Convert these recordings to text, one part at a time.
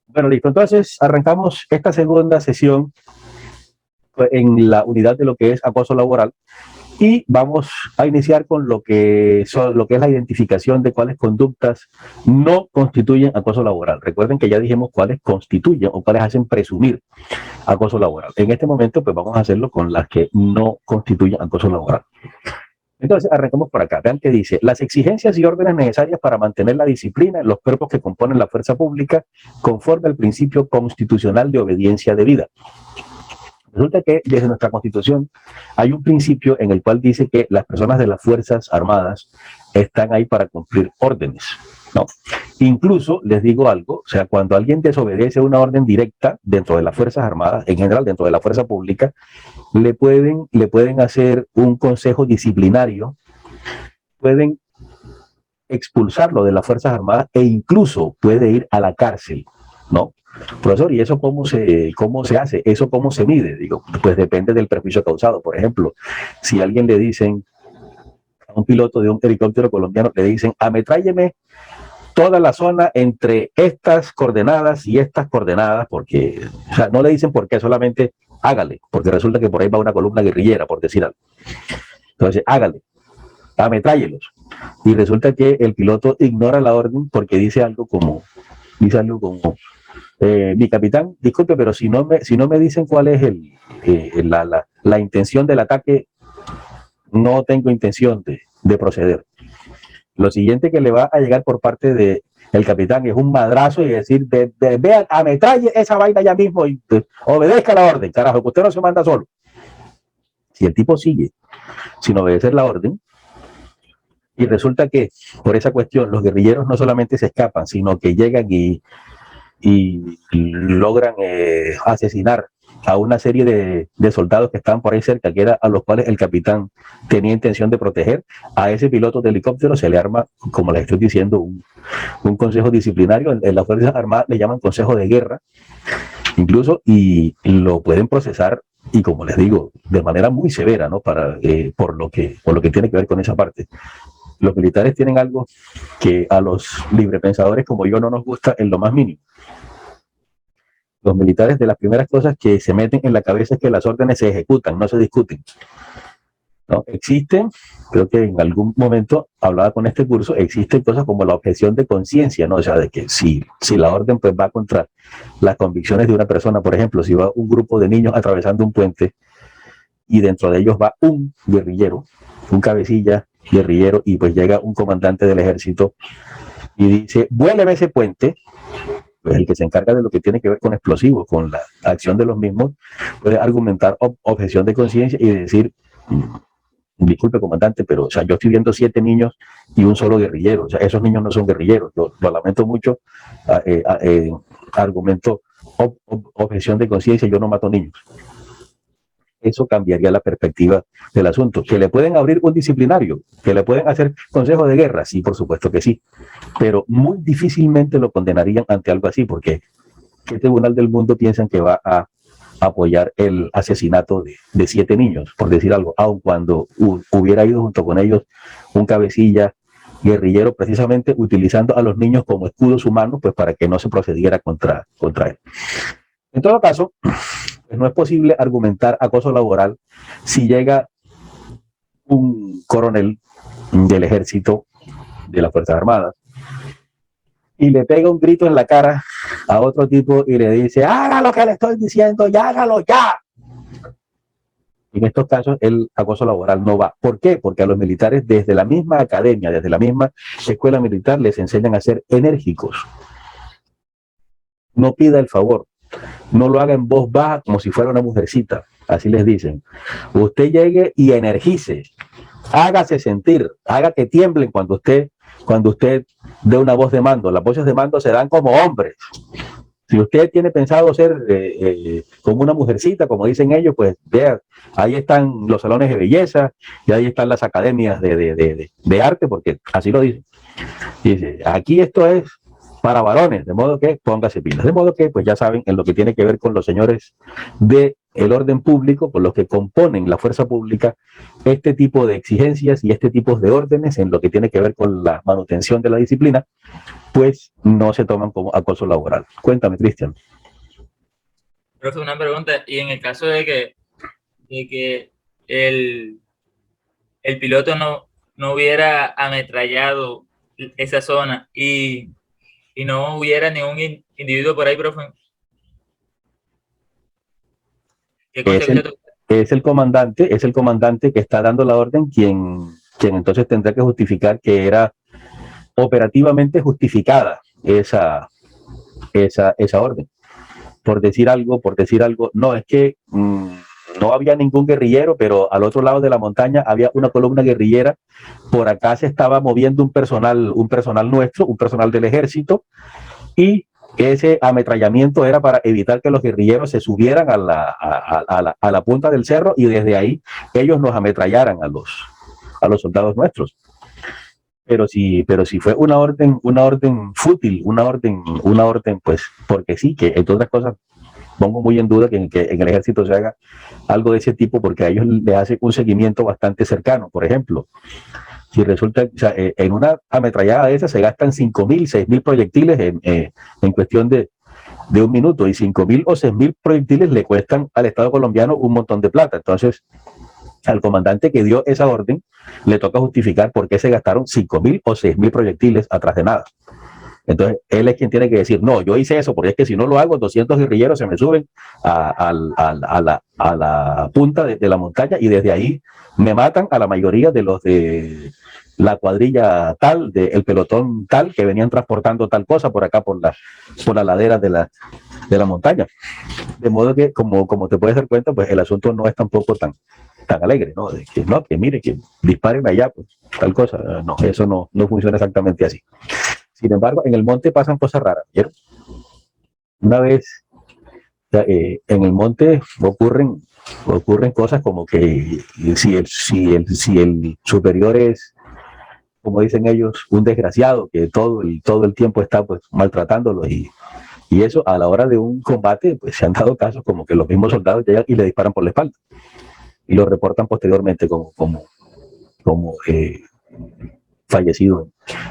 Bueno, listo. Entonces, arrancamos esta segunda sesión en la unidad de lo que es acoso laboral y vamos a iniciar con lo que es la identificación de cuáles conductas no constituyen acoso laboral. Recuerden que ya dijimos cuáles constituyen o cuáles hacen presumir acoso laboral. En este momento, pues vamos a hacerlo con las que no constituyen acoso laboral. Entonces, arrancamos por acá. Vean que dice, las exigencias y órdenes necesarias para mantener la disciplina en los cuerpos que componen la fuerza pública conforme al principio constitucional de obediencia debida. Resulta que desde nuestra Constitución hay un principio en el cual dice que las personas de las Fuerzas Armadas están ahí para cumplir órdenes, ¿no? Incluso, les digo algo, o sea, cuando alguien desobedece una orden directa dentro de las Fuerzas Armadas, en general dentro de la Fuerza Pública, le pueden hacer un consejo disciplinario, pueden expulsarlo de las Fuerzas Armadas e incluso puede ir a la cárcel, ¿no? Profesor, ¿y eso cómo se hace? ¿Eso cómo se mide? Digo, pues depende del perjuicio causado. Por ejemplo, si a alguien le dicen, a un piloto de un helicóptero colombiano, le dicen, ametrálleme toda la zona entre estas coordenadas y estas coordenadas, porque, o sea, no le dicen por qué, solamente hágale, porque resulta que por ahí va una columna guerrillera, por decir algo. Entonces, hágale, ametráyelos. Y resulta que el piloto ignora la orden porque dice algo como mi capitán, disculpe, pero si no me dicen cuál es la intención del ataque, no tengo intención de proceder. Lo siguiente que le va a llegar por parte del capitán es un madrazo y decir, vean, ametralle esa vaina ya mismo y obedezca la orden, carajo, que usted no se manda solo. Si el tipo sigue sin obedecer la orden, y resulta que por esa cuestión los guerrilleros no solamente se escapan, sino que llegan y logran asesinar a una serie de soldados que estaban por ahí cerca, que era a los cuales el capitán tenía intención de proteger. A ese piloto de helicóptero se le arma, como les estoy diciendo, un consejo disciplinario. En las Fuerzas Armadas le llaman consejo de guerra, incluso, y lo pueden procesar, y como les digo, de manera muy severa, ¿no? Por lo que tiene que ver con esa parte. Los militares tienen algo que a los librepensadores como yo no nos gusta en lo más mínimo. Los militares, de las primeras cosas que se meten en la cabeza es que las órdenes se ejecutan, no se discuten, ¿no? Existen, creo que en algún momento hablaba con este curso, existen cosas como la objeción de conciencia, ¿no? O sea, de que si la orden pues va contra las convicciones de una persona, por ejemplo, si va un grupo de niños atravesando un puente y dentro de ellos va un guerrillero, un cabecilla guerrillero, y pues llega un comandante del ejército y dice, vuéleme ese puente, pues el que se encarga de lo que tiene que ver con explosivos, con la acción de los mismos, puede argumentar objeción de conciencia y decir, disculpe comandante, pero o sea, yo estoy viendo 7 niños y un solo guerrillero, o sea, esos niños no son guerrilleros, lo lamento mucho, argumento objeción de conciencia, yo no mato niños. Eso cambiaría la perspectiva del asunto. ¿Que le pueden abrir un disciplinario? ¿Que le pueden hacer consejo de guerra? Sí, por supuesto que sí. Pero muy difícilmente lo condenarían ante algo así, porque ¿qué tribunal del mundo piensan que va a apoyar el asesinato de 7 niños, por decir algo, aun cuando hubiera ido junto con ellos un cabecilla guerrillero, precisamente utilizando a los niños como escudos humanos, pues para que no se procediera contra él? En todo caso, pues no es posible argumentar acoso laboral si llega un coronel del ejército, de las Fuerzas Armadas, y le pega un grito en la cara a otro tipo y le dice, haga lo que le estoy diciendo, ya hágalo ya. En estos casos el acoso laboral no va. ¿Por qué? Porque a los militares desde la misma academia, desde la misma escuela militar, les enseñan a ser enérgicos. No pida el favor, no lo haga en voz baja como si fuera una mujercita, así les dicen. Usted llegue y energice, hágase sentir, haga que tiemblen cuando usted dé una voz de mando. Las voces de mando se dan como hombres. Si usted tiene pensado ser como una mujercita, como dicen ellos, pues vea, ahí están los salones de belleza y ahí están las academias de arte, porque así lo dicen. Dice, aquí esto es para varones, de modo que póngase pilas. De modo que, pues ya saben, en lo que tiene que ver con los señores del orden público, con los que componen la fuerza pública, este tipo de exigencias y este tipo de órdenes en lo que tiene que ver con la manutención de la disciplina, pues no se toman como acoso laboral. Cuéntame, Cristian. Profe, una pregunta, y en el caso de que el piloto no hubiera ametrallado esa zona y no hubiera ningún individuo por ahí, profe, ¿qué Es consecuencias? es el comandante que está dando la orden quien entonces tendrá que justificar que era operativamente justificada esa orden. Por decir algo, no, es que no había ningún guerrillero, pero al otro lado de la montaña había una columna guerrillera, por acá se estaba moviendo un personal nuestro, un personal del ejército, y ese ametrallamiento era para evitar que los guerrilleros se subieran a la punta del cerro y desde ahí ellos nos ametrallaran a los soldados nuestros. Pero si fue una orden fútil, una orden, pues, porque sí, que entre otras cosas pongo muy en duda que en el ejército se haga algo de ese tipo, porque a ellos les hace un seguimiento bastante cercano. Por ejemplo, si resulta, o sea, en una ametrallada de esas se gastan 5.000, 6.000 proyectiles en cuestión de un minuto, y 5.000 o 6.000 proyectiles le cuestan al Estado colombiano un montón de plata. Entonces, al comandante que dio esa orden le toca justificar por qué se gastaron 5.000 o 6.000 proyectiles atrás de nada. Entonces, él es quien tiene que decir, no, yo hice eso, porque es que si no lo hago, 200 guerrilleros se me suben a la punta de la montaña y desde ahí me matan a la mayoría de los de la cuadrilla tal, del pelotón tal, que venían transportando tal cosa por acá, por la ladera de la montaña. De modo que, como te puedes dar cuenta, pues el asunto no es tampoco tan alegre, ¿no? De que no, que mire, que disparen allá, pues tal cosa. No, eso no funciona exactamente así. Sin embargo, en el monte pasan cosas raras, ¿vieron? Una vez en el monte ocurren cosas como que si el superior es, como dicen ellos, un desgraciado que todo el tiempo está pues maltratándolo y eso a la hora de un combate pues se han dado casos como que los mismos soldados llegan y le disparan por la espalda y lo reportan posteriormente como fallecido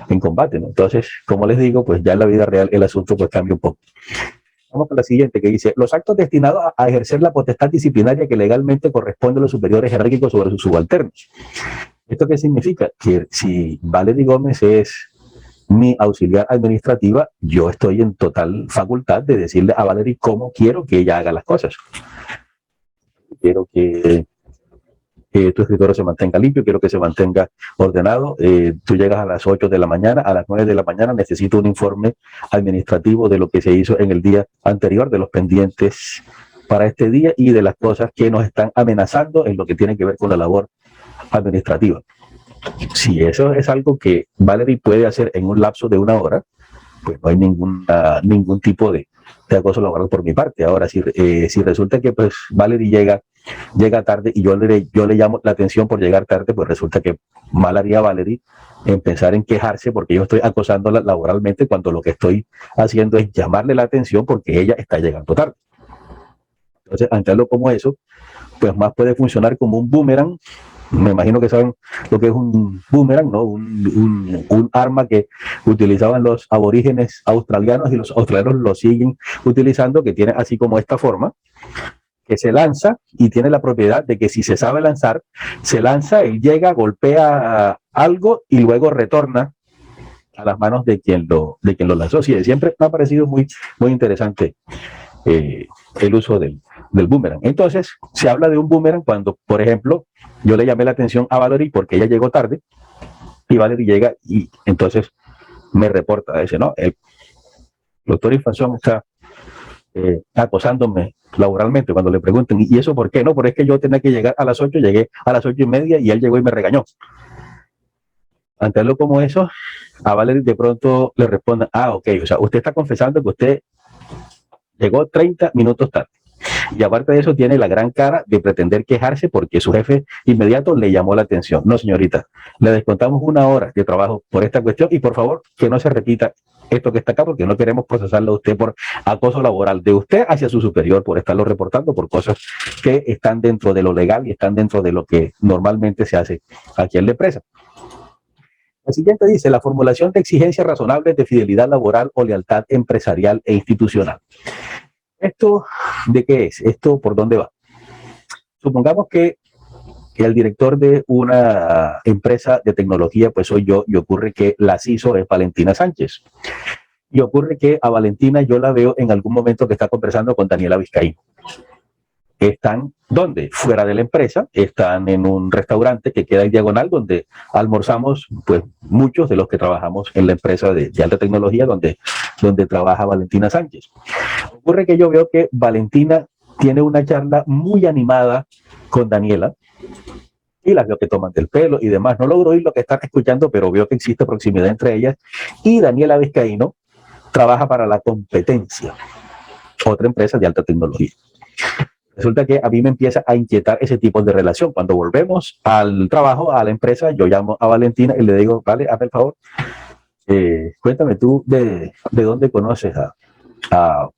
en combate, ¿no? Entonces, como les digo, pues ya en la vida real el asunto pues cambia un poco. Vamos con la siguiente, que dice, los actos destinados a ejercer la potestad disciplinaria que legalmente corresponde a los superiores jerárquicos sobre sus subalternos. ¿Esto qué significa? Que si Valery Gómez es mi auxiliar administrativa, yo estoy en total facultad de decirle a Valery cómo quiero que ella haga las cosas. Quiero que tu escritorio se mantenga limpio, quiero que se mantenga ordenado. Tú llegas a las 8 de la mañana, a las 9 de la mañana necesito un informe administrativo de lo que se hizo en el día anterior, de los pendientes para este día y de las cosas que nos están amenazando en lo que tiene que ver con la labor administrativa. Si eso es algo que Valery puede hacer en un lapso de 1 hora, pues no hay ningún tipo de acoso laboral por mi parte. Ahora, si resulta que pues Valery llega tarde y yo le llamo la atención por llegar tarde, pues resulta que mal haría Valery en pensar en quejarse porque yo estoy acosándola laboralmente cuando lo que estoy haciendo es llamarle la atención porque ella está llegando tarde. Entonces, ante algo como eso, pues más puede funcionar como un boomerang. Me imagino que saben lo que es un boomerang, ¿no? Un arma que utilizaban los aborígenes australianos y los australianos lo siguen utilizando, que tiene así como esta forma, que se lanza y tiene la propiedad de que si se sabe lanzar, se lanza, él llega, golpea algo y luego retorna a las manos de quien lo lanzó. Sí, siempre me ha parecido muy, muy interesante el uso del boomerang. Entonces, se habla de un boomerang cuando, por ejemplo, yo le llamé la atención a Valery porque ella llegó tarde y Valery llega y entonces me reporta, dice, no, el doctor Infanzón está acosándome laboralmente. Cuando le pregunten, ¿y eso por qué? No, pero es que yo tenía que llegar a las 8, llegué a las 8:30 y él llegó y me regañó. Ante algo como eso, a Valery de pronto le responde, ok, o sea, usted está confesando que usted llegó 30 minutos tarde. Y aparte de eso tiene la gran cara de pretender quejarse porque su jefe inmediato le llamó la atención. No, señorita, le descontamos 1 hora de trabajo por esta cuestión y por favor que no se repita esto que está acá porque no queremos procesarlo a usted por acoso laboral de usted hacia su superior por estarlo reportando por cosas que están dentro de lo legal y están dentro de lo que normalmente se hace aquí en la empresa. La siguiente dice, la formulación de exigencias razonables de fidelidad laboral o lealtad empresarial e institucional. ¿Esto de qué es? ¿Esto por dónde va? Supongamos que el director de una empresa de tecnología pues soy yo y ocurre que la CISO es Valentina Sánchez. Y ocurre que a Valentina yo la veo en algún momento que está conversando con Daniela Vizcaíno. Están, ¿dónde? Fuera de la empresa, están en un restaurante que queda en diagonal donde almorzamos pues muchos de los que trabajamos en la empresa de alta tecnología donde trabaja Valentina Sánchez. Ocurre que yo veo que Valentina tiene una charla muy animada con Daniela y las veo que toman del pelo y demás. No logro oír lo que están escuchando, pero veo que existe proximidad entre ellas. Y Daniela Vizcaíno trabaja para La Competencia, otra empresa de alta tecnología. Resulta que a mí me empieza a inquietar ese tipo de relación. Cuando volvemos al trabajo, a la empresa, yo llamo a Valentina y le digo, vale, hazme el favor, cuéntame tú de dónde conoces a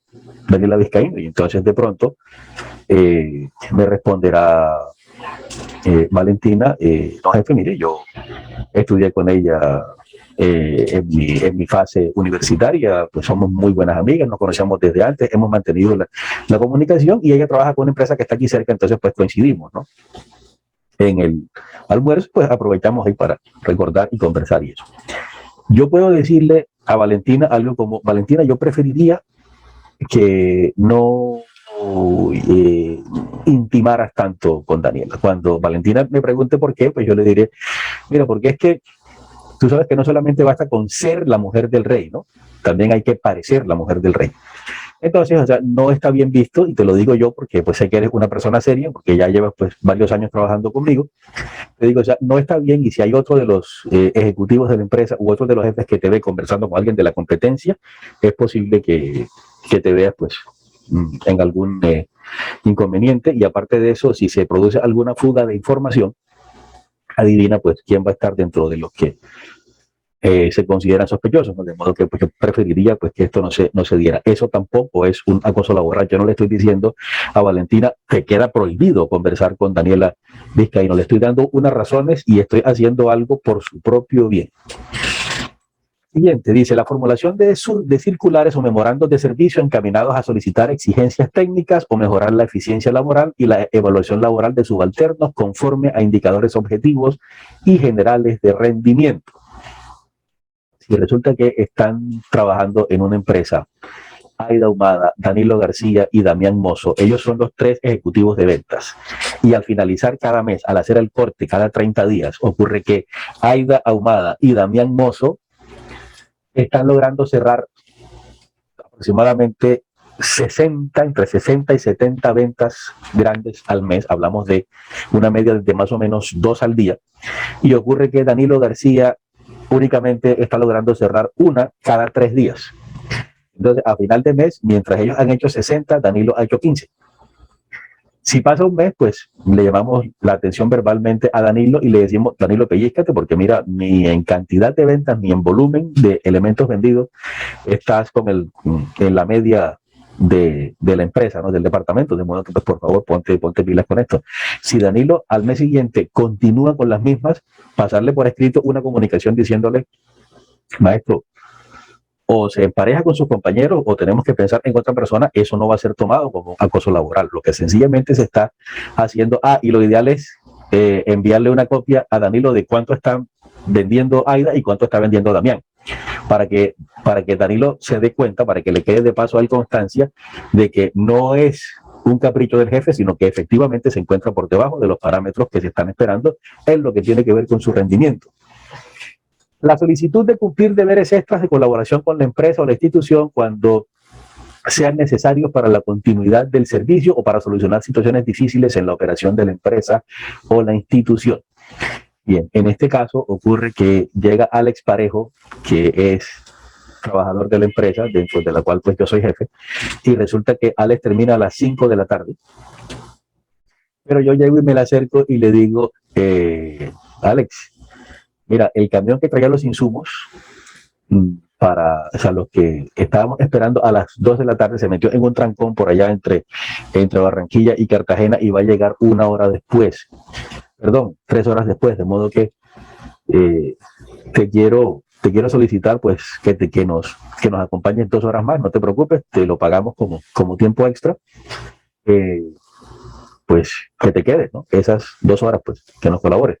Daniela Vizcaíno. Y entonces de pronto me responderá Valentina, no jefe, mire, yo estudié con ella en mi fase universitaria, pues somos muy buenas amigas, nos conocemos desde antes, hemos mantenido la comunicación y ella trabaja con una empresa que está aquí cerca, entonces pues coincidimos, ¿no? En el almuerzo pues aprovechamos ahí para recordar y conversar y eso. Yo puedo decirle a Valentina algo como, Valentina, yo preferiría que no intimaras tanto con Daniela. Cuando Valentina me pregunte por qué, pues yo le diré, mira, porque es que tú sabes que no solamente basta con ser la mujer del rey, ¿no? También hay que parecer la mujer del rey. Entonces, o sea, no está bien visto, y te lo digo yo porque pues sé que eres una persona seria, porque ya llevas pues varios años trabajando conmigo. Te digo, o sea, no está bien, y si hay otro de los ejecutivos de la empresa u otro de los jefes que te ve conversando con alguien de la competencia, es posible que te veas pues en algún inconveniente, y aparte de eso, si se produce alguna fuga de información, adivina pues quién va a estar dentro de los que se consideran sospechosos, ¿no? De modo que pues, yo preferiría pues que esto no se diera. Eso tampoco es un acoso laboral. Yo no le estoy diciendo a Valentina que queda prohibido conversar con Daniela Vizcaíno. Le estoy dando unas razones y estoy haciendo algo por su propio bien. Siguiente, dice, la formulación de circulares o memorandos de servicio encaminados a solicitar exigencias técnicas o mejorar la eficiencia laboral y la evaluación laboral de subalternos conforme a indicadores objetivos y generales de rendimiento. Si resulta que están trabajando en una empresa, Aida Ahumada, Danilo García y Damián Mozo, ellos son los 3 ejecutivos de ventas. Y al finalizar cada mes, al hacer el corte cada 30 días, ocurre que Aida Ahumada y Damián Mozo están logrando cerrar aproximadamente entre 60 y 70 ventas grandes al mes. Hablamos de una media de más o menos 2 al día. Y ocurre que Danilo García únicamente está logrando cerrar una cada 3 días. Entonces, a final de mes, mientras ellos han hecho 60, Danilo ha hecho 15. Si pasa un mes, pues le llamamos la atención verbalmente a Danilo y le decimos, Danilo, pellízcate, porque mira, ni en cantidad de ventas ni en volumen de elementos vendidos estás en la media de la empresa, ¿no? Del departamento, de modo que pues, por favor ponte pilas con esto. Si Danilo al mes siguiente continúa con las mismas, pasarle por escrito una comunicación diciéndole, maestro, o se empareja con sus compañeros o tenemos que pensar en otra persona, eso no va a ser tomado como acoso laboral. Lo que sencillamente se está haciendo, y lo ideal es enviarle una copia a Danilo de cuánto están vendiendo Aida y cuánto está vendiendo Damián, para que Danilo se dé cuenta, para que le quede de paso a constancia de que no es un capricho del jefe, sino que efectivamente se encuentra por debajo de los parámetros que se están esperando en lo que tiene que ver con su rendimiento. La solicitud de cumplir deberes extras de colaboración con la empresa o la institución cuando sean necesarios para la continuidad del servicio o para solucionar situaciones difíciles en la operación de la empresa o la institución. Bien, en este caso ocurre que llega Alex Parejo, que es trabajador de la empresa, dentro de la cual pues yo soy jefe, y resulta que Alex termina a las 5 de la tarde. Pero yo llego y me le acerco y le digo, Alex, mira, el camión que traía los insumos para los que estábamos esperando a las 2 de la tarde se metió en un trancón por allá entre Barranquilla y Cartagena y va a llegar 1 hora después. Perdón, 3 horas después, de modo que te quiero solicitar pues que nos acompañes 2 horas más, no te preocupes, te lo pagamos como tiempo extra, pues que te quedes, ¿no? Esas 2 horas, pues, que nos colabores.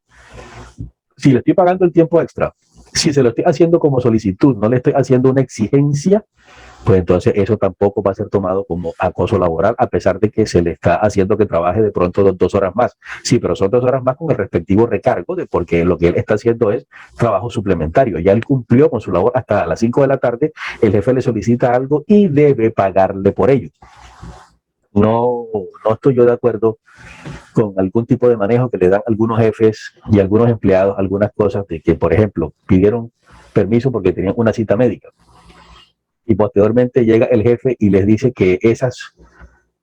Si le estoy pagando el tiempo extra, si se lo estoy haciendo como solicitud, no le estoy haciendo una exigencia, pues entonces eso tampoco va a ser tomado como acoso laboral, a pesar de que se le está haciendo que trabaje de pronto 2 horas más. Sí, pero son 2 horas más con el respectivo recargo, porque lo que él está haciendo es trabajo suplementario. Ya él cumplió con su labor hasta las 5 de la tarde, el jefe le solicita algo y debe pagarle por ello. No estoy yo de acuerdo con algún tipo de manejo que le dan algunos jefes y algunos empleados, algunas cosas de que, por ejemplo, pidieron permiso porque tenían una cita médica y posteriormente llega el jefe y les dice que esas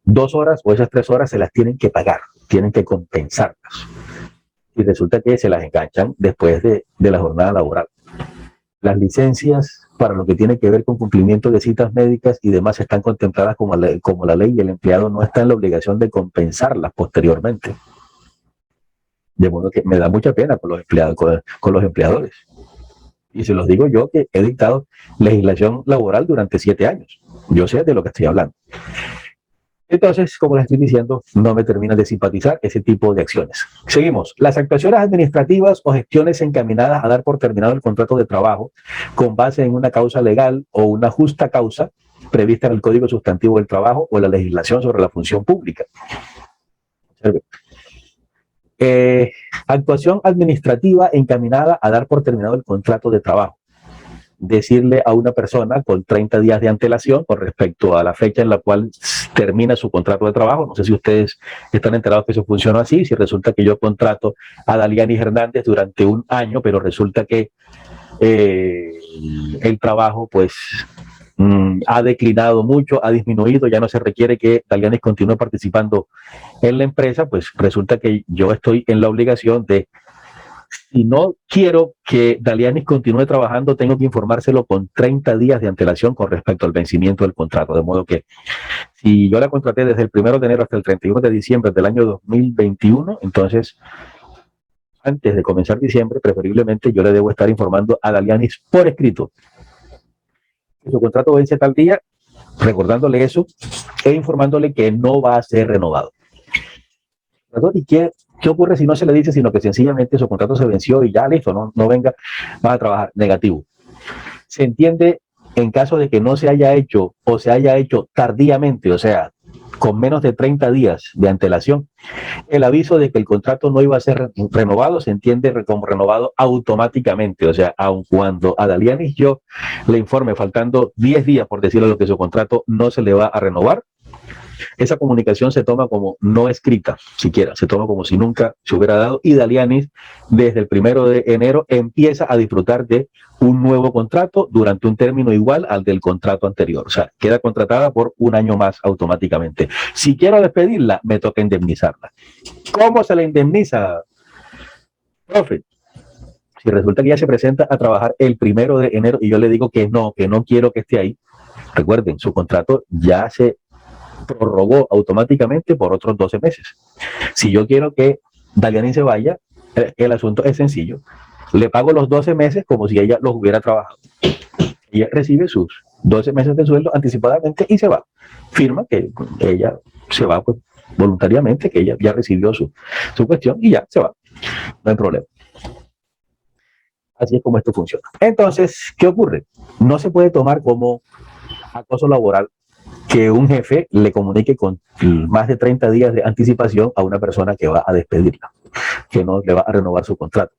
2 horas o esas 3 horas se las tienen que pagar, tienen que compensarlas. Y resulta que se las enganchan después de la jornada laboral. Las licencias para lo que tiene que ver con cumplimiento de citas médicas y demás están contempladas como la ley, y el empleado no está en la obligación de compensarlas posteriormente. De modo que me da mucha pena con los empleados, con los empleadores. Y se los digo yo, que he dictado legislación laboral durante 7 años. Yo sé de lo que estoy hablando. Entonces, como les estoy diciendo, no me termina de simpatizar ese tipo de acciones. Seguimos. Las actuaciones administrativas o gestiones encaminadas a dar por terminado el contrato de trabajo con base en una causa legal o una justa causa prevista en el Código Sustantivo del Trabajo o la legislación sobre la función pública. Actuación administrativa encaminada a dar por terminado el contrato de trabajo. Decirle a una persona con 30 días de antelación con respecto a la fecha en la cual termina su contrato de trabajo. No sé si ustedes están enterados que eso funciona así. Si resulta que yo contrato a Dalianis Hernández durante 1 año, pero resulta que el trabajo pues ha declinado mucho, ha disminuido, ya no se requiere que Dalianis continúe participando en la empresa, pues resulta que yo estoy en la obligación de, si no quiero que Dalianis continúe trabajando, tengo que informárselo con 30 días de antelación con respecto al vencimiento del contrato. De modo que si yo la contraté desde el 1 de enero hasta el 31 de diciembre del año 2021, entonces antes de comenzar diciembre, preferiblemente yo le debo estar informando a Dalianis por escrito que su contrato vence tal día, recordándole eso e informándole que no va a ser renovado. ¿Y qué ocurre si no se le dice, sino que sencillamente su contrato se venció y ya listo, no venga más a trabajar? Negativo. Se entiende en caso de que no se haya hecho o se haya hecho tardíamente, o sea, con menos de 30 días de antelación, el aviso de que el contrato no iba a ser renovado se entiende como renovado automáticamente. O sea, aun cuando a Dalianis yo le informe faltando 10 días, por decirlo lo que su contrato no se le va a renovar, esa comunicación se toma como no escrita, siquiera, se toma como si nunca se hubiera dado, y Dalianis desde el 1 de enero empieza a disfrutar de un nuevo contrato durante un término igual al del contrato anterior. O sea, queda contratada por 1 año más automáticamente. Si quiero despedirla, me toca indemnizarla. ¿Cómo se la indemniza, profe? Si resulta que ella se presenta a trabajar el 1 de enero y yo le digo que no quiero que esté ahí, recuerden, su contrato ya se prorrogó automáticamente por otros 12 meses. Si yo quiero que Dalianis se vaya, el asunto es sencillo. Le pago los 12 meses como si ella los hubiera trabajado. Ella recibe sus 12 meses de sueldo anticipadamente y se va. Firma que ella se va pues, voluntariamente, que ella ya recibió su cuestión y ya se va. No hay problema. Así es como esto funciona. Entonces, ¿qué ocurre? No se puede tomar como acoso laboral que un jefe le comunique con más de 30 días de anticipación a una persona que va a despedirla, que no le va a renovar su contrato.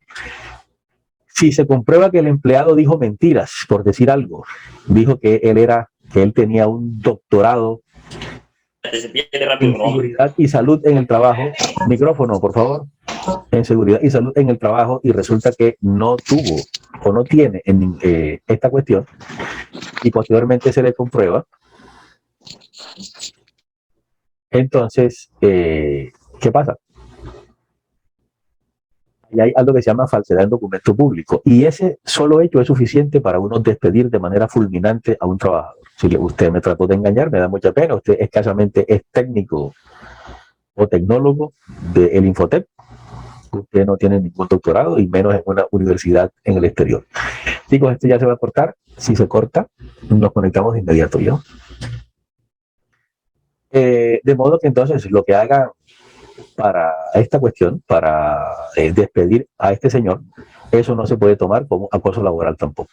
Si se comprueba que el empleado dijo mentiras, por decir algo, dijo que él tenía un doctorado en seguridad y salud en el trabajo, micrófono, por favor, en seguridad y salud en el trabajo, y resulta que no tuvo o no tiene esta cuestión, y posteriormente se le comprueba, entonces, ¿qué pasa? Y hay algo que se llama falsedad en documento público, y ese solo hecho es suficiente para uno despedir de manera fulminante a un trabajador. Si usted me trató de engañar, me da mucha pena, usted escasamente es técnico o tecnólogo del Infotep, usted no tiene ningún doctorado y menos en una universidad en el exterior. Chicos, esto ya se va a cortar. Si se corta, nos conectamos de inmediato, ¿yo? De modo que entonces lo que haga para esta cuestión, para despedir a este señor, eso no se puede tomar como acoso laboral tampoco.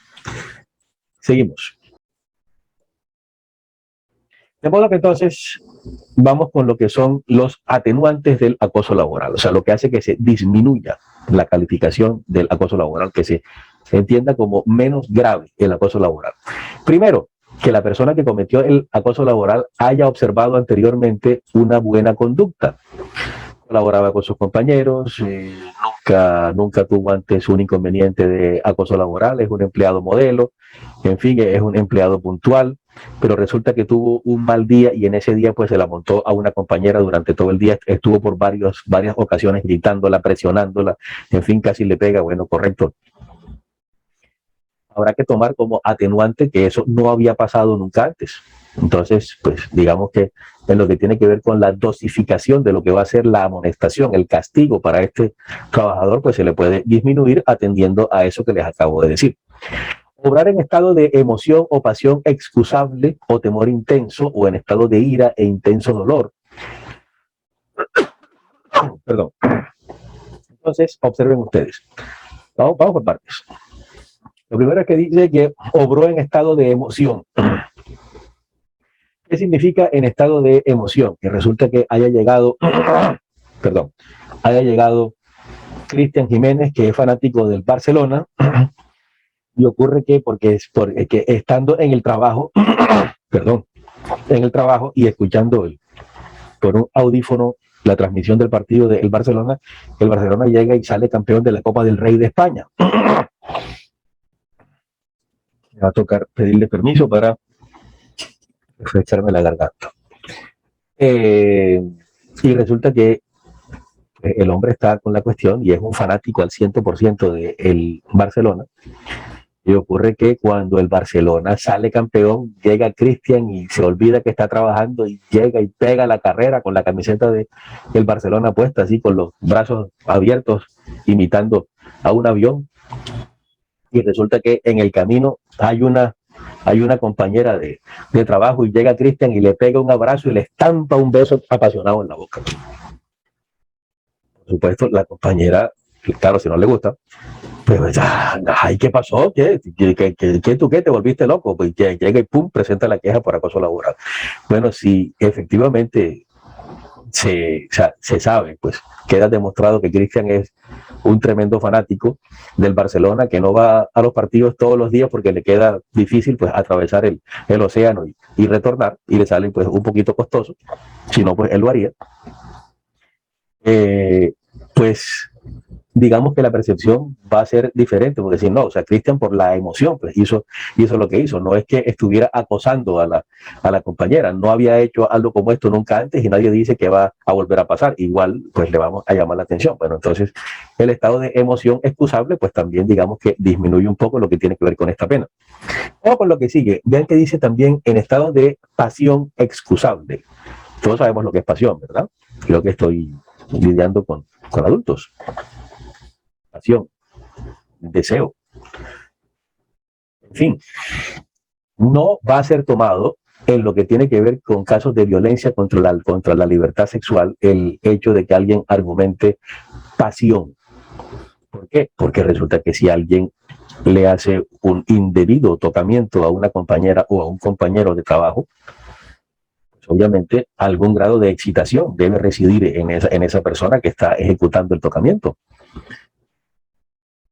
Seguimos. De modo que entonces vamos con lo que son los atenuantes del acoso laboral, o sea, lo que hace que se disminuya la calificación del acoso laboral, que se entienda como menos grave el acoso laboral. Primero, que la persona que cometió el acoso laboral haya observado anteriormente una buena conducta. Colaboraba con sus compañeros, nunca tuvo antes un inconveniente de acoso laboral, es un empleado modelo, en fin, es un empleado puntual, pero resulta que tuvo un mal día y en ese día pues se la montó a una compañera durante todo el día, estuvo por varias ocasiones gritándola, presionándola, en fin, casi le pega. Bueno, correcto. Habrá que tomar como atenuante que eso no había pasado nunca antes. Entonces, pues digamos que en lo que tiene que ver con la dosificación de lo que va a ser la amonestación, el castigo para este trabajador, pues se le puede disminuir atendiendo a eso que les acabo de decir. Obrar en estado de emoción o pasión excusable o temor intenso o en estado de ira e intenso dolor. Perdón. Entonces, observen ustedes. Vamos por partes. Lo primero es que dice que obró en estado de emoción. ¿Qué significa en estado de emoción? Que resulta que haya llegado Cristian Jiménez, que es fanático del Barcelona, y ocurre que porque estando en el trabajo, y escuchando por un audífono la transmisión del partido del Barcelona, el Barcelona llega y sale campeón de la Copa del Rey de España. Me va a tocar pedirle permiso para refrescarme la garganta. Y resulta que el hombre está con la cuestión y es un fanático al 100% del Barcelona. Y ocurre que cuando el Barcelona sale campeón, llega Cristian y se olvida que está trabajando y llega y pega la carrera con la camiseta del Barcelona puesta, así con los brazos abiertos, imitando a un avión. Y resulta que en el camino hay una compañera de trabajo y llega Cristian y le pega un abrazo y le estampa un beso apasionado en la boca. Por supuesto, la compañera, claro, si no le gusta, pues ay, ¿qué pasó? ¿Qué tú qué? ¿Te volviste loco? Pues llega y pum, presenta la queja por acoso laboral. Bueno, si efectivamente se sabe, pues queda demostrado que Cristian es un tremendo fanático del Barcelona, que no va a los partidos todos los días porque le queda difícil pues atravesar el océano y retornar, y le sale pues un poquito costoso, si no pues él lo haría. Pues digamos que la percepción va a ser diferente, porque si no, o sea, Cristian por la emoción pues hizo lo que hizo, no es que estuviera acosando a la compañera, no había hecho algo como esto nunca antes y nadie dice que va a volver a pasar, igual pues le vamos a llamar la atención. Bueno, entonces el estado de emoción excusable pues también digamos que disminuye un poco lo que tiene que ver con esta pena. Vamos con lo que sigue, vean que dice también en estado de pasión excusable. Todos sabemos lo que es pasión, ¿verdad? Creo que estoy lidiando con adultos. Pasión, deseo, en fin, no va a ser tomado en lo que tiene que ver con casos de violencia contra la libertad sexual el hecho de que alguien argumente pasión. ¿Por qué? Porque resulta que si alguien le hace un indebido tocamiento a una compañera o a un compañero de trabajo, pues obviamente algún grado de excitación debe residir en esa persona que está ejecutando el tocamiento.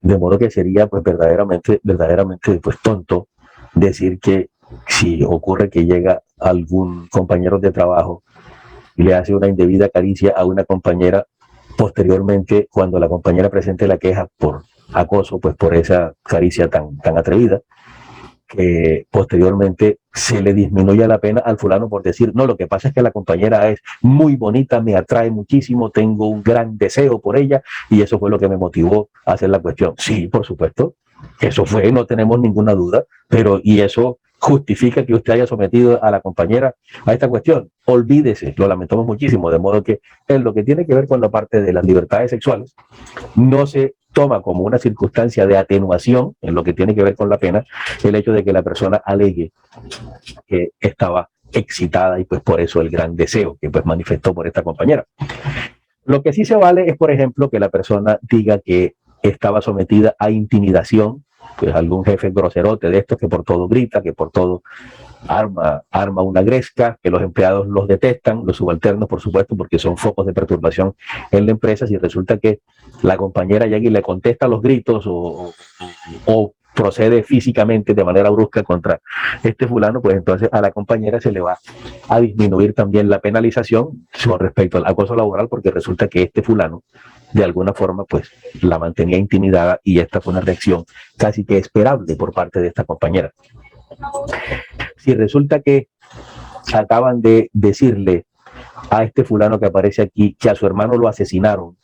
De modo que sería pues verdaderamente pues tonto decir que si ocurre que llega algún compañero de trabajo y le hace una indebida caricia a una compañera, posteriormente cuando la compañera presente la queja por acoso, pues por esa caricia tan atrevida, que posteriormente se le disminuya la pena al fulano por decir, no, lo que pasa es que la compañera es muy bonita, me atrae muchísimo, tengo un gran deseo por ella y eso fue lo que me motivó a hacer la cuestión. Sí, por supuesto, eso fue, no tenemos ninguna duda, pero y eso justifica que usted haya sometido a la compañera a esta cuestión. Olvídese, lo lamentamos muchísimo, de modo que en lo que tiene que ver con la parte de las libertades sexuales, no se toma como una circunstancia de atenuación en lo que tiene que ver con la pena el hecho de que la persona alegue que estaba excitada y pues por eso el gran deseo que pues manifestó por esta compañera. Lo que sí se vale es, por ejemplo, que la persona diga que estaba sometida a intimidación, pues algún jefe groserote de estos que por todo grita, que por todo arma una gresca, que los empleados los detestan, los subalternos, por supuesto, porque son focos de perturbación en la empresa. Si resulta que la compañera llega y le contesta los gritos o procede físicamente de manera brusca contra este fulano, pues entonces a la compañera se le va a disminuir también la penalización con respecto al acoso laboral, porque resulta que este fulano de alguna forma pues la mantenía intimidada y esta fue una reacción casi que esperable por parte de esta compañera. Si resulta que acaban de decirle a este fulano que aparece aquí que a su hermano lo asesinaron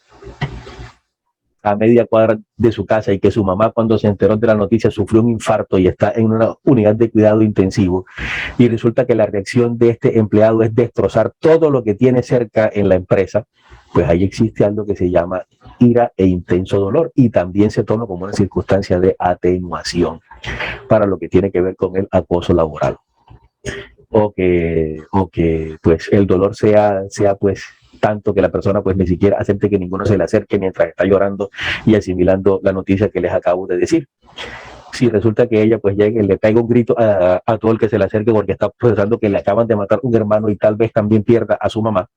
a media cuadra de su casa y que su mamá, cuando se enteró de la noticia, sufrió un infarto y está en una unidad de cuidado intensivo, y resulta que la reacción de este empleado es destrozar todo lo que tiene cerca en la empresa, pues ahí existe algo que se llama ira e intenso dolor, y también se toma como una circunstancia de atenuación para lo que tiene que ver con el acoso laboral. O que pues el dolor sea pues tanto que la persona pues ni siquiera acepte que ninguno se le acerque mientras está llorando y asimilando la noticia que les acabo de decir. Si resulta que ella pues llegue y le caiga un grito a todo el que se le acerque porque está pensando que le acaban de matar un hermano y tal vez también pierda a su mamá,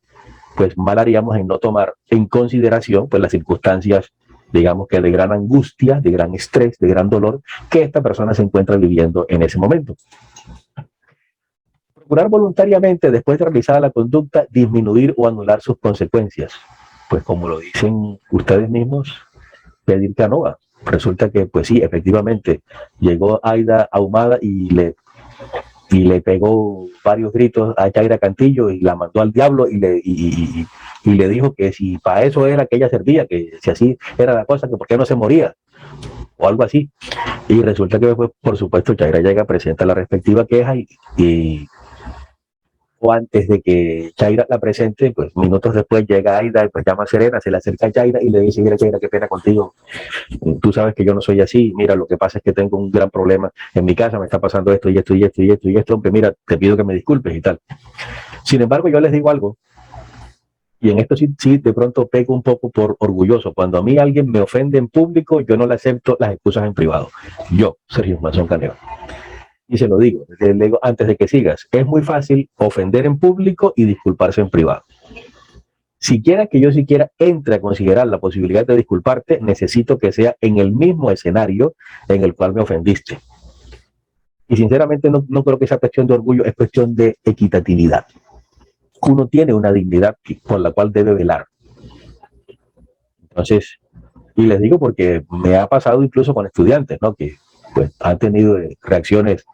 pues mal haríamos en no tomar en consideración pues las circunstancias, digamos que de gran angustia, de gran estrés, de gran dolor que esta persona se encuentra viviendo en ese momento. Procurar voluntariamente, después de realizada la conducta, disminuir o anular sus consecuencias. Pues como lo dicen ustedes mismos, pedir canoa. Resulta que, pues sí, efectivamente, llegó Aida ahumada y le pegó varios gritos a Chaira Cantillo y la mandó al diablo y le dijo que si para eso era que ella servía, que si así era la cosa, que por qué no se moría o algo así. Y resulta que después, por supuesto, Chaira llega, presenta la respectiva queja o antes de que Chaira la presente, pues minutos después llega Aida y pues llama a Serena, se le acerca a Chaira y le dice: mira Chaira, qué pena contigo, tú sabes que yo no soy así, mira, lo que pasa es que tengo un gran problema en mi casa, me está pasando esto y esto y esto y esto y esto, hombre, mira, te pido que me disculpes y tal. Sin embargo, yo les digo algo, y en esto sí de pronto pego un poco por orgulloso. Cuando a mí alguien me ofende en público, yo no le acepto las excusas en privado. Yo, Sergio Manzón Caneo. Y se lo digo antes de que sigas, es muy fácil ofender en público y disculparse en privado. Siquiera que yo siquiera entre a considerar la posibilidad de disculparte, necesito que sea en el mismo escenario en el cual me ofendiste. Y sinceramente no creo que sea cuestión de orgullo, es cuestión de equitatividad. Uno tiene una dignidad por la cual debe velar. Entonces, y les digo porque me ha pasado incluso con estudiantes, ¿no? Que pues han tenido reacciones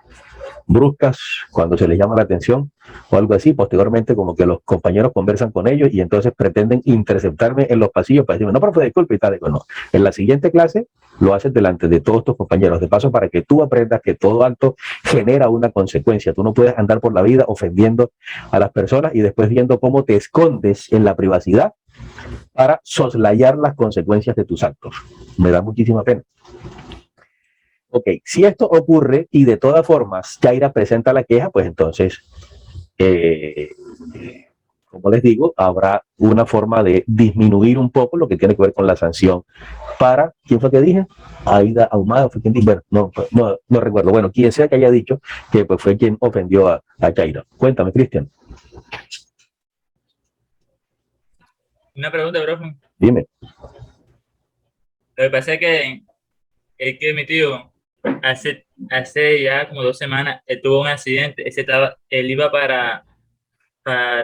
bruscas cuando se les llama la atención o algo así. Posteriormente, como que los compañeros conversan con ellos y entonces pretenden interceptarme en los pasillos para decirme: no, profe, disculpe y tal. Digo, no, en la siguiente clase lo haces delante de todos tus compañeros, de paso para que tú aprendas que todo acto genera una consecuencia. Tú no puedes andar por la vida ofendiendo a las personas y después viendo cómo te escondes en la privacidad para soslayar las consecuencias de tus actos. Me da muchísima pena. Ok, si esto ocurre y de todas formas Chaira presenta la queja, pues entonces, como les digo, habrá una forma de disminuir un poco lo que tiene que ver con la sanción para, ¿quién fue que dije? Aida Ahumada, fue quien dijo, bueno, no recuerdo, bueno, quien sea que haya dicho que pues, fue quien ofendió a Chaira. Cuéntame, Cristian. Una pregunta, profe. Dime. Lo que pasa es que mi tío hace ya como 2 semanas él tuvo un accidente. Él iba para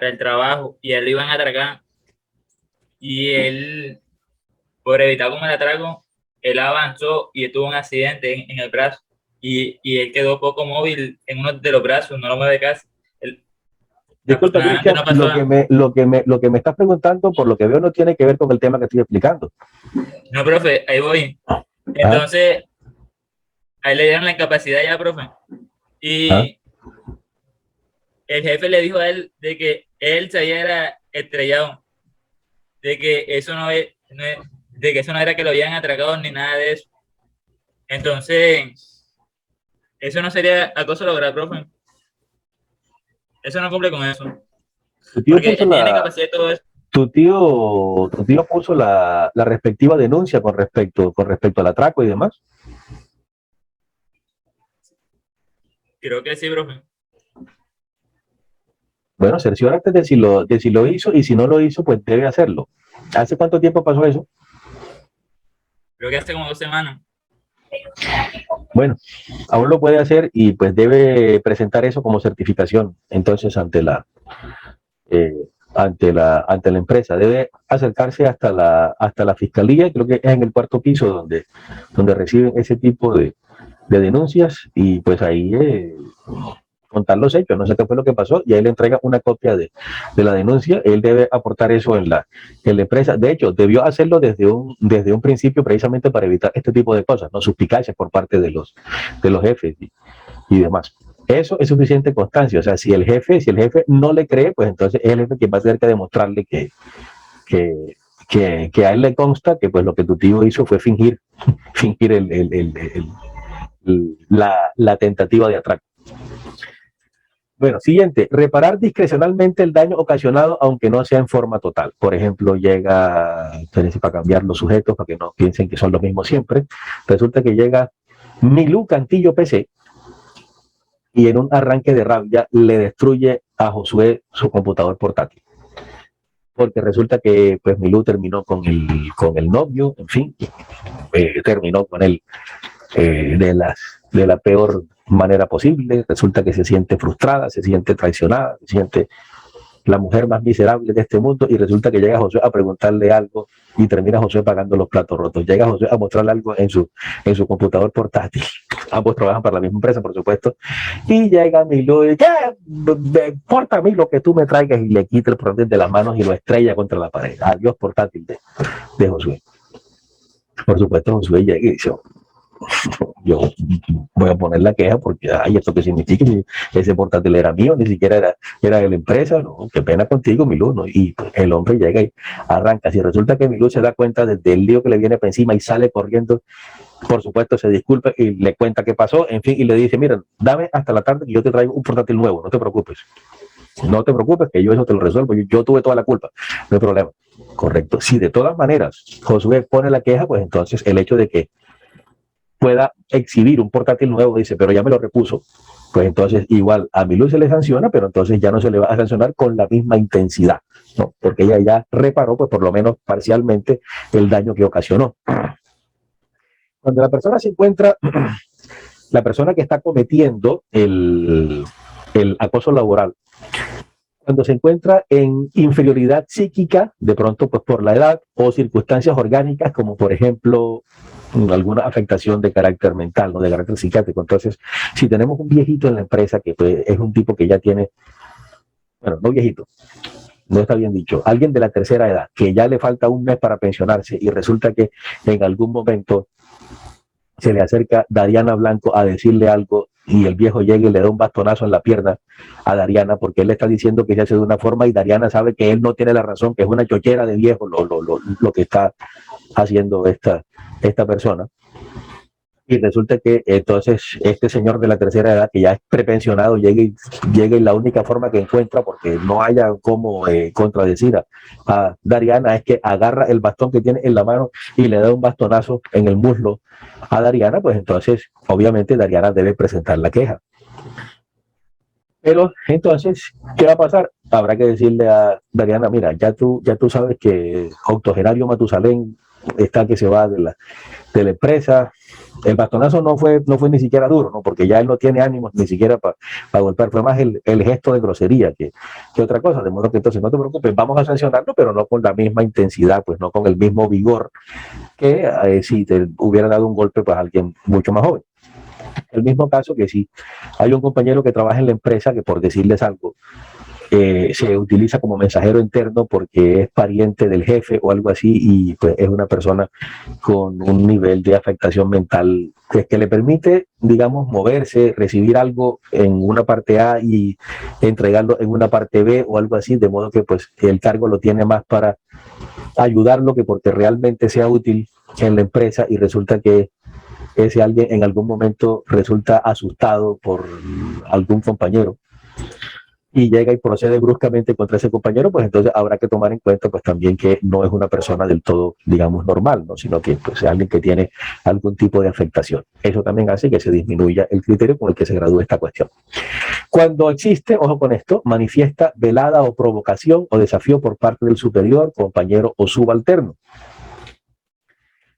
el trabajo y él lo iban a atracar y él, por evitar como el atraco, él avanzó y él tuvo un accidente en el brazo y él quedó poco móvil en uno de los brazos, no lo mueve casi. Disculpa, Cristian, lo que me estás preguntando, por lo que veo, no tiene que ver con el tema que estoy explicando. No, profe, ahí voy. Entonces, ahí le dieron la incapacidad ya, profe. ¿Ah? Y el jefe le dijo a él de que él se había estrellado, de que eso de que eso no era que lo habían atracado ni nada de eso. Entonces, eso no sería acoso laboral, profe. Eso no cumple con eso. Tu tío Porque puso él tiene la, capacidad de todo eso. tu tío puso la respectiva denuncia con respecto al atraco y demás. Creo que sí, profe. Bueno, cerciórate de si lo hizo y si no lo hizo, pues debe hacerlo. ¿Hace cuánto tiempo pasó eso? Creo que hace como 2 semanas. Bueno, aún lo puede hacer y pues debe presentar eso como certificación. Entonces, eh, ante la empresa, debe acercarse hasta la fiscalía, creo que es en el cuarto piso donde reciben ese tipo de denuncias y pues ahí contar los hechos, no sé qué fue lo que pasó, y ahí le entrega una copia de la denuncia, él debe aportar eso en la empresa. De hecho, debió hacerlo desde un principio precisamente para evitar este tipo de cosas, no suspicacias por parte de los jefes y demás. Eso es suficiente constancia, o sea, si el jefe no le cree, pues entonces es el jefe quien va a tener que demostrarle que, que a él le consta que pues lo que tu tío hizo fue fingir la tentativa de atraco. Bueno, siguiente, reparar discrecionalmente el daño ocasionado aunque no sea en forma total. Por ejemplo, llega, para cambiar los sujetos, para que no piensen que son los mismos siempre, resulta que llega Milú Cantillo PC y en un arranque de rabia le destruye a Josué su computador portátil. Porque resulta que pues Milú terminó con el novio, en fin, terminó con él de la peor manera posible, resulta que se siente frustrada, se siente traicionada, se siente la mujer más miserable de este mundo y resulta que llega José a preguntarle algo y termina José pagando los platos rotos. Llega José a mostrarle algo en su computador portátil. Ambos trabajan para la misma empresa, por supuesto. Y llega Milo y ¿qué? Me importa a mí lo que tú me traigas y le quita el portátil de las manos y lo estrella contra la pared. Adiós portátil de Josué. Por supuesto, Josué llega y dice, yo voy a poner la queja porque, ay, ¿esto qué significa? Ese portátil era mío, ni siquiera era de la empresa, no, qué pena contigo, Milú, ¿no? Y pues, el hombre llega y arranca. Si resulta que Milú se da cuenta del lío que le viene para encima y sale corriendo, por supuesto se disculpa y le cuenta qué pasó, en fin, y le dice, mira, dame hasta la tarde que yo te traigo un portátil nuevo, no te preocupes. No te preocupes, que yo eso te lo resuelvo, yo tuve toda la culpa, no hay problema. Correcto. Si de todas maneras Josué pone la queja, pues entonces el hecho de que pueda exhibir un portátil nuevo, dice, pero ya me lo repuso, pues entonces igual a Milú se le sanciona, pero entonces ya no se le va a sancionar con la misma intensidad, ¿no? Porque ella ya reparó, pues por lo menos parcialmente, el daño que ocasionó. Cuando la persona se encuentra, la persona que está cometiendo el acoso laboral, cuando se encuentra en inferioridad psíquica, de pronto pues por la edad o circunstancias orgánicas, como por ejemplo alguna afectación de carácter mental, no de carácter psiquiátrico. Entonces, si tenemos un viejito en la empresa que pues, es un tipo que ya tiene, bueno, no viejito, no está bien dicho, alguien de la tercera edad, que ya le falta un mes para pensionarse y resulta que en algún momento se le acerca Dariana Blanco a decirle algo y el viejo llega y le da un bastonazo en la pierna a Dariana porque él le está diciendo que se hace de una forma y Dariana sabe que él no tiene la razón, que es una chochera de viejo lo que está haciendo esta persona. Y resulta que entonces este señor de la tercera edad, que ya es prepensionado, llega y la única forma que encuentra, porque no haya cómo contradecir a Dariana, es que agarra el bastón que tiene en la mano y le da un bastonazo en el muslo a Dariana, pues entonces obviamente Dariana debe presentar la queja. Pero entonces, ¿qué va a pasar? Habrá que decirle a Dariana, mira, ya tú sabes que Octogenario Matusalén está que se va de la empresa. El bastonazo no fue ni siquiera duro, ¿no? Porque ya él no tiene ánimos ni siquiera para golpear, fue más el gesto de grosería que otra cosa, de modo que entonces no te preocupes, vamos a sancionarlo, pero no con la misma intensidad, pues no con el mismo vigor que si te hubiera dado un golpe pues a alguien mucho más joven. El mismo caso que si hay un compañero que trabaja en la empresa que por decirles algo, se utiliza como mensajero interno porque es pariente del jefe o algo así, y pues es una persona con un nivel de afectación mental que le permite, digamos, moverse, recibir algo en una parte A y entregarlo en una parte B o algo así, de modo que pues el cargo lo tiene más para ayudarlo que porque realmente sea útil en la empresa, y resulta que ese alguien en algún momento resulta asustado por algún compañero y llega y procede bruscamente contra ese compañero, pues entonces habrá que tomar en cuenta pues también que no es una persona del todo, digamos, normal, ¿no? Sino que pues, es alguien que tiene algún tipo de afectación. Eso también hace que se disminuya el criterio con el que se gradúa esta cuestión. Cuando existe, ojo con esto, manifiesta velada o provocación o desafío por parte del superior, compañero o subalterno.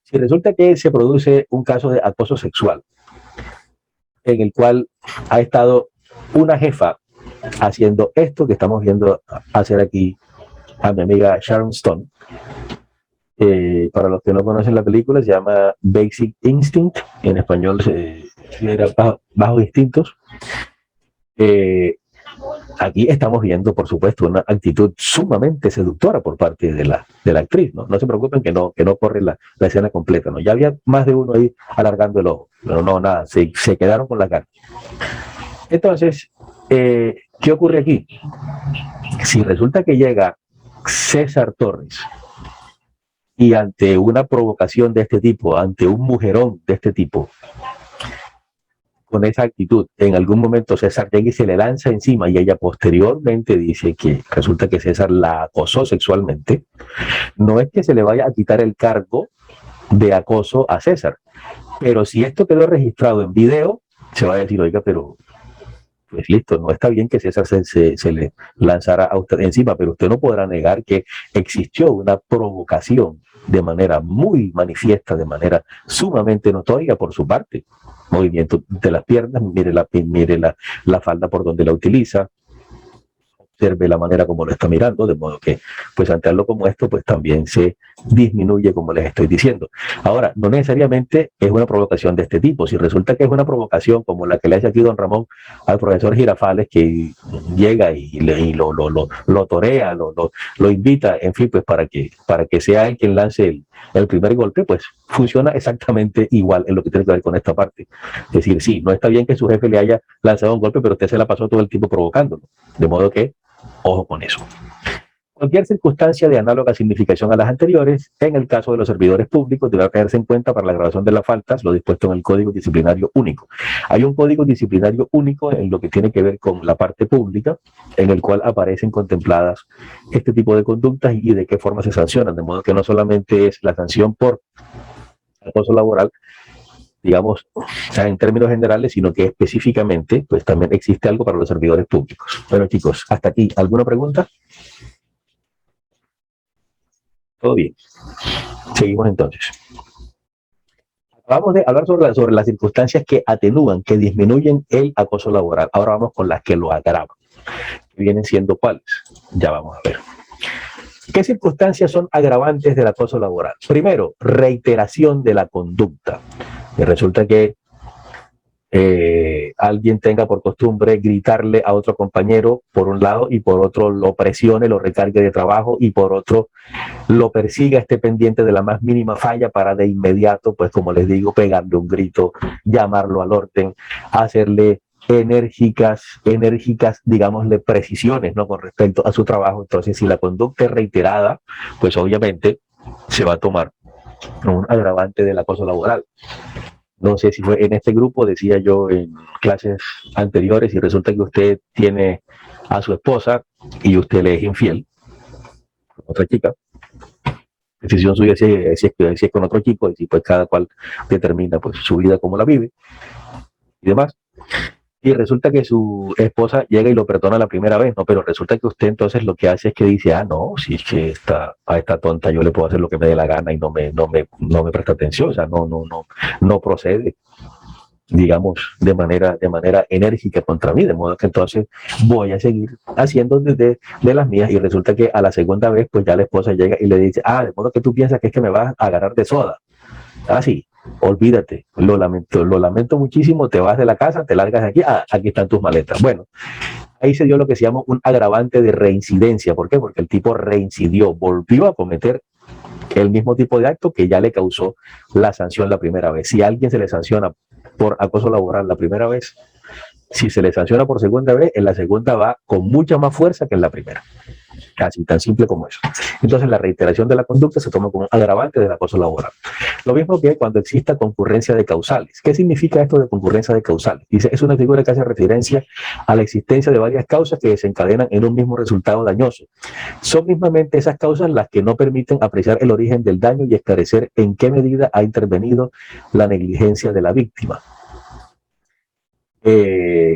Si resulta que se produce un caso de acoso sexual en el cual ha estado una jefa haciendo esto que estamos viendo hacer aquí a mi amiga Sharon Stone. Para los que no conocen la película, se llama Basic Instinct, en español era Bajos Instintos. Aquí estamos viendo, por supuesto, una actitud sumamente seductora por parte de la actriz, ¿no? No se preocupen que no corre la escena completa, ¿no? Ya había más de uno ahí alargando el ojo, pero no, nada, se quedaron con la cara. Entonces, ¿qué ocurre aquí? Si resulta que llega César Torres y ante una provocación de este tipo, ante un mujerón de este tipo, con esa actitud, en algún momento César llega y se le lanza encima y ella posteriormente dice que resulta que César la acosó sexualmente, no es que se le vaya a quitar el cargo de acoso a César, pero si esto quedó registrado en video, se va a decir, oiga, pero pues listo, no está bien que César se le lanzara a usted encima, pero usted no podrá negar que existió una provocación de manera muy manifiesta, de manera sumamente notoria por su parte. Movimiento de las piernas, mire la falda por donde la utiliza, observe la manera como lo está mirando, de modo que, pues ante algo como esto, pues también se disminuye, como les estoy diciendo. Ahora, no necesariamente es una provocación de este tipo. Si resulta que es una provocación como la que le hace aquí don Ramón al profesor Girafales, que llega y lo torea, lo invita, en fin, pues para que sea él quien lance el primer golpe, pues funciona exactamente igual en lo que tiene que ver con esta parte. Es decir, sí, no está bien que su jefe le haya lanzado un golpe, pero usted se la pasó todo el tiempo provocándolo. De modo que, ojo con eso. Cualquier circunstancia de análoga significación a las anteriores, en el caso de los servidores públicos, deberá tenerse en cuenta para la grabación de las faltas, lo dispuesto en el Código Disciplinario Único. Hay un Código Disciplinario Único en lo que tiene que ver con la parte pública, en el cual aparecen contempladas este tipo de conductas y de qué forma se sancionan, de modo que no solamente es la sanción por acoso laboral, digamos, en términos generales, sino que específicamente, pues también existe algo para los servidores públicos. Bueno, chicos, hasta aquí. ¿Alguna pregunta? Todo bien. Seguimos entonces. Acabamos de hablar sobre las circunstancias que atenúan, que disminuyen el acoso laboral. Ahora vamos con las que lo agravan. Que vienen siendo cuáles. Ya vamos a ver. ¿Qué circunstancias son agravantes del acoso laboral? Primero, reiteración de la conducta. Y resulta que alguien tenga por costumbre gritarle a otro compañero por un lado y por otro lo presione, lo recargue de trabajo y por otro lo persiga, esté pendiente de la más mínima falla para de inmediato, pues como les digo, pegarle un grito, llamarlo al orden, hacerle enérgicas, digámosle, precisiones, ¿no? Con respecto a su trabajo. Entonces, si la conducta es reiterada, pues obviamente se va a tomar un agravante del acoso laboral. No sé si fue en este grupo, decía yo en clases anteriores, y resulta que usted tiene a su esposa y usted le es infiel con otra chica. Decisión suya si es con otro chico, y si pues cada cual determina pues su vida, cómo la vive y demás. Y resulta que su esposa llega y lo perdona la primera vez, ¿no? Pero resulta que usted entonces lo que hace es que dice, no, si es que a esta tonta yo le puedo hacer lo que me dé la gana y no me presta atención, o sea, no procede, digamos, de manera enérgica contra mí, de modo que entonces voy a seguir haciendo de las mías, y resulta que a la segunda vez, pues ya la esposa llega y le dice, de modo que tú piensas que es que me vas a agarrar de soda. Sí, olvídate, lo lamento muchísimo, te vas de la casa, te largas de aquí, aquí están tus maletas. Bueno, ahí se dio lo que se llama un agravante de reincidencia. ¿Por qué? Porque el tipo reincidió, volvió a cometer el mismo tipo de acto que ya le causó la sanción la primera vez. Si a alguien se le sanciona por acoso laboral la primera vez, si se le sanciona por segunda vez, en la segunda va con mucha más fuerza que en la primera. Casi tan simple como eso. Entonces la reiteración de la conducta se toma como un agravante del acoso laboral. Lo mismo que cuando exista concurrencia de causales. ¿Qué significa esto de concurrencia de causales? Dice, es una figura que hace referencia a la existencia de varias causas que desencadenan en un mismo resultado dañoso. Son mismamente esas causas las que no permiten apreciar el origen del daño y esclarecer en qué medida ha intervenido la negligencia de la víctima.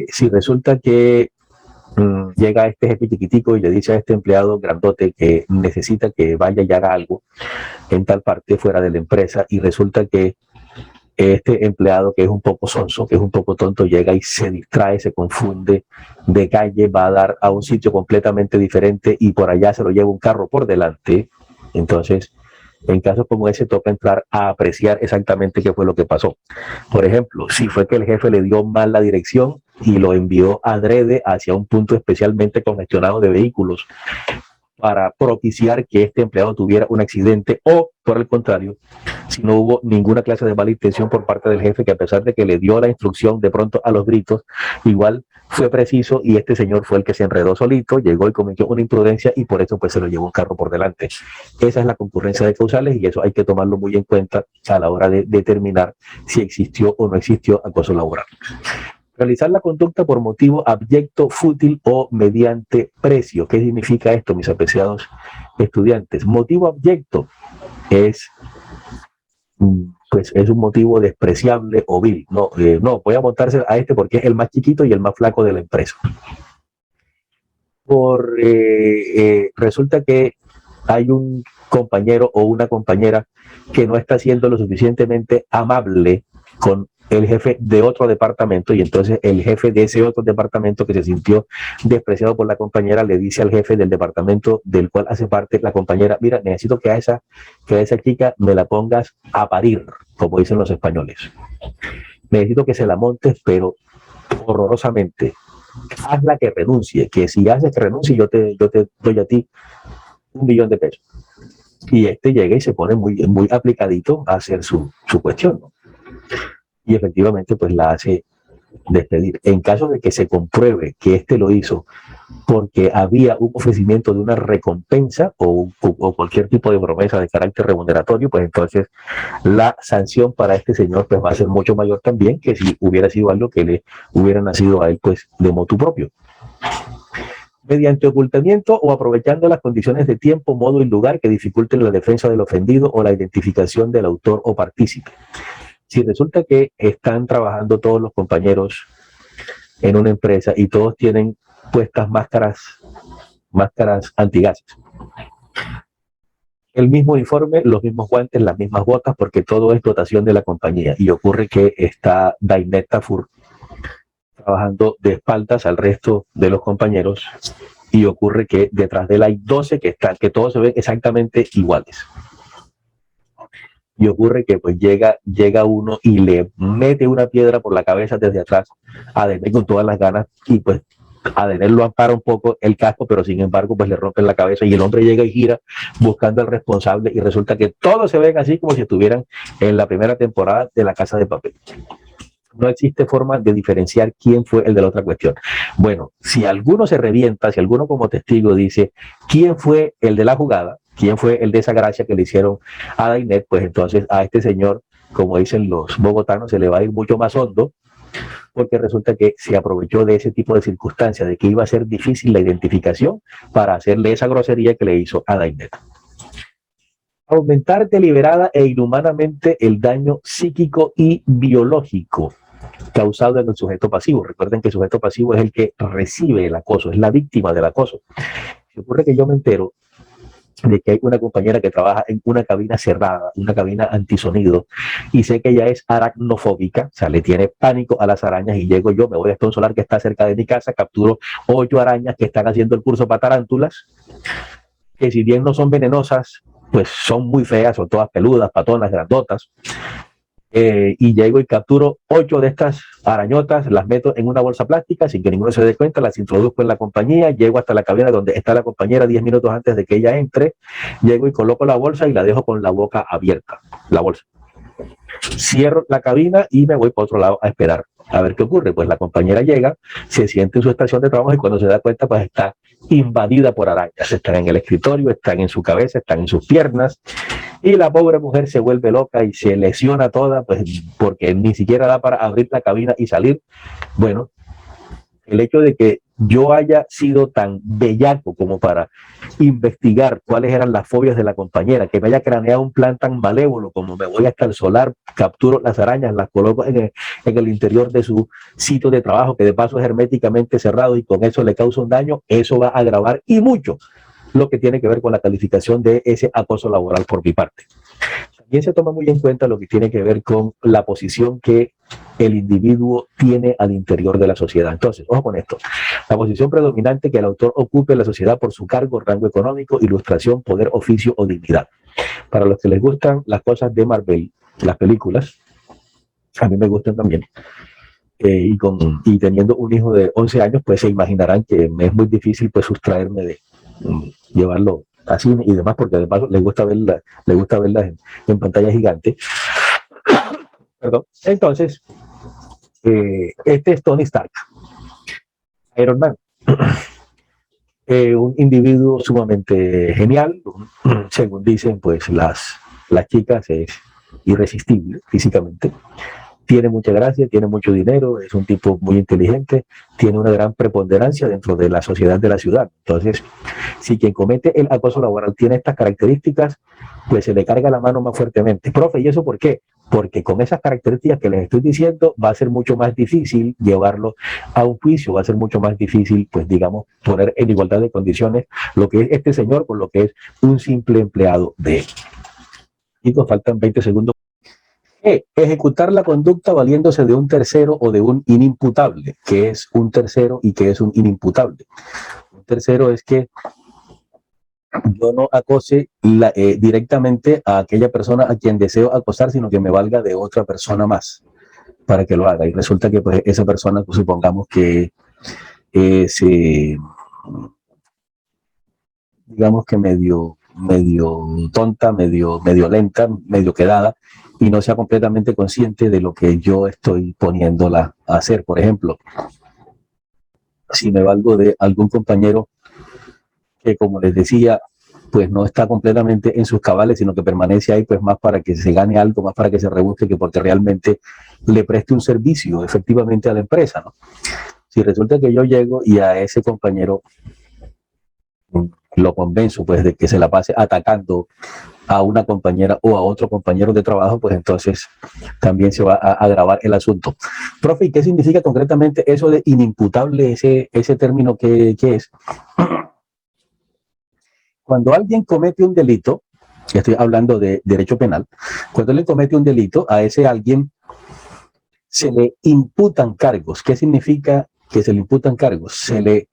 Si resulta que llega este jefe chiquitico y le dice a este empleado grandote que necesita que vaya y haga algo en tal parte fuera de la empresa, y resulta que este empleado, que es un poco sonso, que es un poco tonto, llega y se distrae, se confunde de calle, va a dar a un sitio completamente diferente y por allá se lo lleva un carro por delante. Entonces, en casos como ese toca entrar a apreciar exactamente qué fue lo que pasó. Por ejemplo, si fue que el jefe le dio mal la dirección y lo envió adrede hacia un punto especialmente congestionado de vehículos para propiciar que este empleado tuviera un accidente, o por el contrario, si no hubo ninguna clase de mala intención por parte del jefe, que a pesar de que le dio la instrucción de pronto a los gritos, igual fue preciso y este señor fue el que se enredó solito, llegó y cometió una imprudencia y por eso pues se lo llevó un carro por delante. Esa es la concurrencia de causales y eso hay que tomarlo muy en cuenta a la hora de determinar si existió o no existió acoso laboral. Realizar la conducta por motivo abyecto, fútil o mediante precio. ¿Qué significa esto, mis apreciados estudiantes? Motivo abyecto es, pues, es un motivo despreciable o vil. No, voy a montarse a este porque es el más chiquito y el más flaco de la empresa. Resulta que hay un compañero o una compañera que no está siendo lo suficientemente amable con el jefe de otro departamento, y entonces el jefe de ese otro departamento, que se sintió despreciado por la compañera, le dice al jefe del departamento del cual hace parte la compañera: mira, necesito que a esa chica me la pongas a parir, como dicen los españoles. Necesito que se la montes, pero horrorosamente. Hazla que renuncie, que si haces que renuncie, yo te doy a ti $1.000.000. Y este llega y se pone muy aplicadito a hacer su cuestión, ¿no? Y efectivamente pues la hace despedir. En caso de que se compruebe que este lo hizo porque había un ofrecimiento de una recompensa o cualquier tipo de promesa de carácter remuneratorio, pues entonces la sanción para este señor pues va a ser mucho mayor también que si hubiera sido algo que le hubiera nacido a él pues de motu propio. Mediante ocultamiento o aprovechando las condiciones de tiempo, modo y lugar que dificulten la defensa del ofendido o la identificación del autor o partícipe. Si resulta que están trabajando todos los compañeros en una empresa y todos tienen puestas máscaras antigases, el mismo uniforme, los mismos guantes, las mismas botas, porque todo es dotación de la compañía, y ocurre que está Dainet Tafur trabajando de espaldas al resto de los compañeros, y ocurre que detrás de él hay 12 que todos se ven exactamente iguales. Y ocurre que pues llega uno y le mete una piedra por la cabeza desde atrás a Dainet con todas las ganas, y pues a Dainet lo ampara un poco el casco, pero sin embargo pues le rompen la cabeza y el hombre llega y gira buscando al responsable, y resulta que todos se ven así como si estuvieran en la primera temporada de La Casa de Papel. No existe forma de diferenciar quién fue el de la otra cuestión. Bueno, si alguno se revienta, si alguno como testigo dice quién fue el de la jugada, quién fue el de esa gracia que le hicieron a Dainet, pues entonces a este señor, como dicen los bogotanos, se le va a ir mucho más hondo, porque resulta que se aprovechó de ese tipo de circunstancias, de que iba a ser difícil la identificación, para hacerle esa grosería que le hizo a Dainet. Aumentar deliberada e inhumanamente el daño psíquico y biológico causado en el sujeto pasivo. Recuerden que el sujeto pasivo es el que recibe el acoso, es la víctima del acoso. Si ocurre que yo me entero de que hay una compañera que trabaja en una cabina cerrada, una cabina antisonido, y sé que ella es aracnofóbica, o sea, le tiene pánico a las arañas, y llego yo, me voy a un solar que está cerca de mi casa, capturo 8 arañas que están haciendo el curso para tarántulas, que si bien no son venenosas, pues son muy feas, son todas peludas, patonas, grandotas, y llego y capturo 8 de estas arañotas, las meto en una bolsa plástica sin que ninguno se dé cuenta, las introduzco en la compañía, llego hasta la cabina donde está la compañera 10 minutos antes de que ella entre, llego y coloco la bolsa y la dejo con la boca abierta, la bolsa. Cierro la cabina y me voy para otro lado a esperar a ver qué ocurre. Pues la compañera llega, se siente en su estación de trabajo y cuando se da cuenta, pues está invadida por arañas. Están en el escritorio, están en su cabeza, están en sus piernas. Y la pobre mujer se vuelve loca y se lesiona toda, pues porque ni siquiera da para abrir la cabina y salir. Bueno, el hecho de que yo haya sido tan bellaco como para investigar cuáles eran las fobias de la compañera, que me haya craneado un plan tan malévolo como me voy hasta el solar, capturo las arañas, las coloco en el interior de su sitio de trabajo, que de paso es herméticamente cerrado y con eso le causa un daño, eso va a agravar y mucho lo que tiene que ver con la calificación de ese acoso laboral por mi parte. También se toma muy en cuenta lo que tiene que ver con la posición que el individuo tiene al interior de la sociedad. Entonces, ojo con esto, la posición predominante que el autor ocupe en la sociedad por su cargo, rango económico, ilustración, poder, oficio o dignidad. Para los que les gustan las cosas de Marvel, las películas, a mí me gustan también. Y teniendo un hijo de 11 años, pues se imaginarán que me es muy difícil pues sustraerme de llevarlo así y demás, porque además le gusta verlas en pantalla gigante. Perdón. Entonces, este es Tony Stark, Iron Man. Un individuo sumamente genial, según dicen, pues las chicas es irresistible físicamente. Tiene mucha gracia, tiene mucho dinero, es un tipo muy inteligente, tiene una gran preponderancia dentro de la sociedad de la ciudad. Entonces, si quien comete el acoso laboral tiene estas características, pues se le carga la mano más fuertemente. Profe, ¿y eso por qué? Porque con esas características que les estoy diciendo va a ser mucho más difícil llevarlo a un juicio, va a ser mucho más difícil, pues digamos, poner en igualdad de condiciones lo que es este señor con lo que es un simple empleado de él. Y nos faltan 20 segundos. Ejecutar la conducta valiéndose de un tercero o de un inimputable. ¿Qué es un tercero y qué es un inimputable? Un tercero es que yo no acose directamente a aquella persona a quien deseo acosar, sino que me valga de otra persona más para que lo haga. Y resulta que pues, esa persona, pues, supongamos que digamos que medio tonta, medio lenta, medio quedada, y no sea completamente consciente de lo que yo estoy poniéndola a hacer. Por ejemplo, si me valgo de algún compañero que, como les decía, pues no está completamente en sus cabales, sino que permanece ahí pues más para que se gane algo, más para que se rebusque, que porque realmente le preste un servicio efectivamente a la empresa, ¿no? Si resulta que yo llego y a ese compañero lo convenzo pues de que se la pase atacando a una compañera o a otro compañero de trabajo, pues entonces también se va a agravar el asunto. Profe, ¿y qué significa concretamente eso de inimputable, ese término que es? Cuando alguien comete un delito, estoy hablando de derecho penal, cuando alguien comete un delito, a ese alguien se le imputan cargos. ¿Qué significa que se le imputan cargos? Se le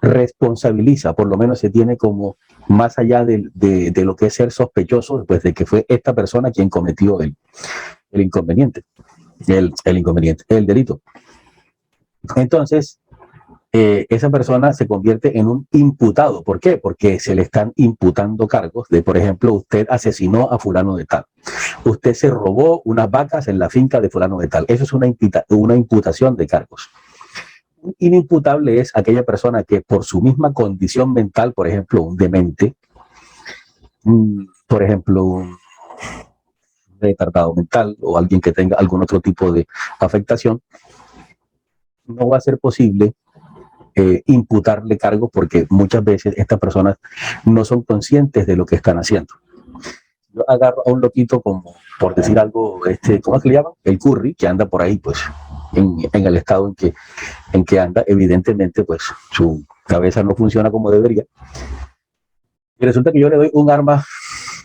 responsabiliza, por lo menos se tiene como más allá de lo que es ser sospechoso, pues de que fue esta persona quien cometió el inconveniente, el delito. Entonces, esa persona se convierte en un imputado. ¿Por qué? Porque se le están imputando cargos de, por ejemplo, usted asesinó a fulano de tal, usted se robó unas vacas en la finca de fulano de tal. Eso es una imputación de cargos. Inimputable es aquella persona que por su misma condición mental, por ejemplo, un demente, por ejemplo, un retardado mental o alguien que tenga algún otro tipo de afectación, no va a ser posible imputarle cargos porque muchas veces estas personas no son conscientes de lo que están haciendo. Yo agarro a un loquito como, por decir algo, ¿cómo es que le llaman? El Curry, que anda por ahí, pues, en el estado en que anda, evidentemente, pues, su cabeza no funciona como debería. Y resulta que yo le doy un arma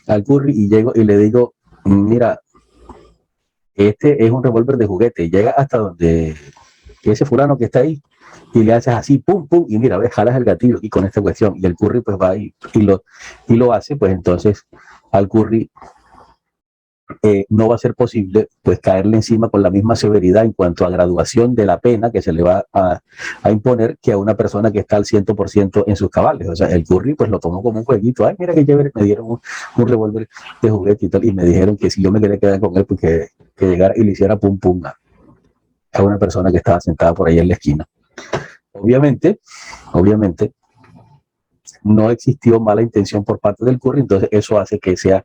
al Curry y llego y le digo, mira, este es un revólver de juguete, y llega hasta donde ese fulano que está ahí, y le haces así, pum, pum, y mira, ves, jalas el gatillo y con esta cuestión, y el Curry pues va y lo hace, pues entonces al Curry no va a ser posible pues caerle encima con la misma severidad en cuanto a graduación de la pena que se le va a imponer que a una persona que está al 100% en sus cabales. O sea, el Curry pues lo tomó como un jueguito. Ay, mira qué chévere, me dieron un revólver de juguete y tal, y me dijeron que si yo me quería quedar con él, pues que llegara y le hiciera pum pum a una persona que estaba sentada por ahí en la esquina. Obviamente, no existió mala intención por parte del Curry, entonces eso hace que sea,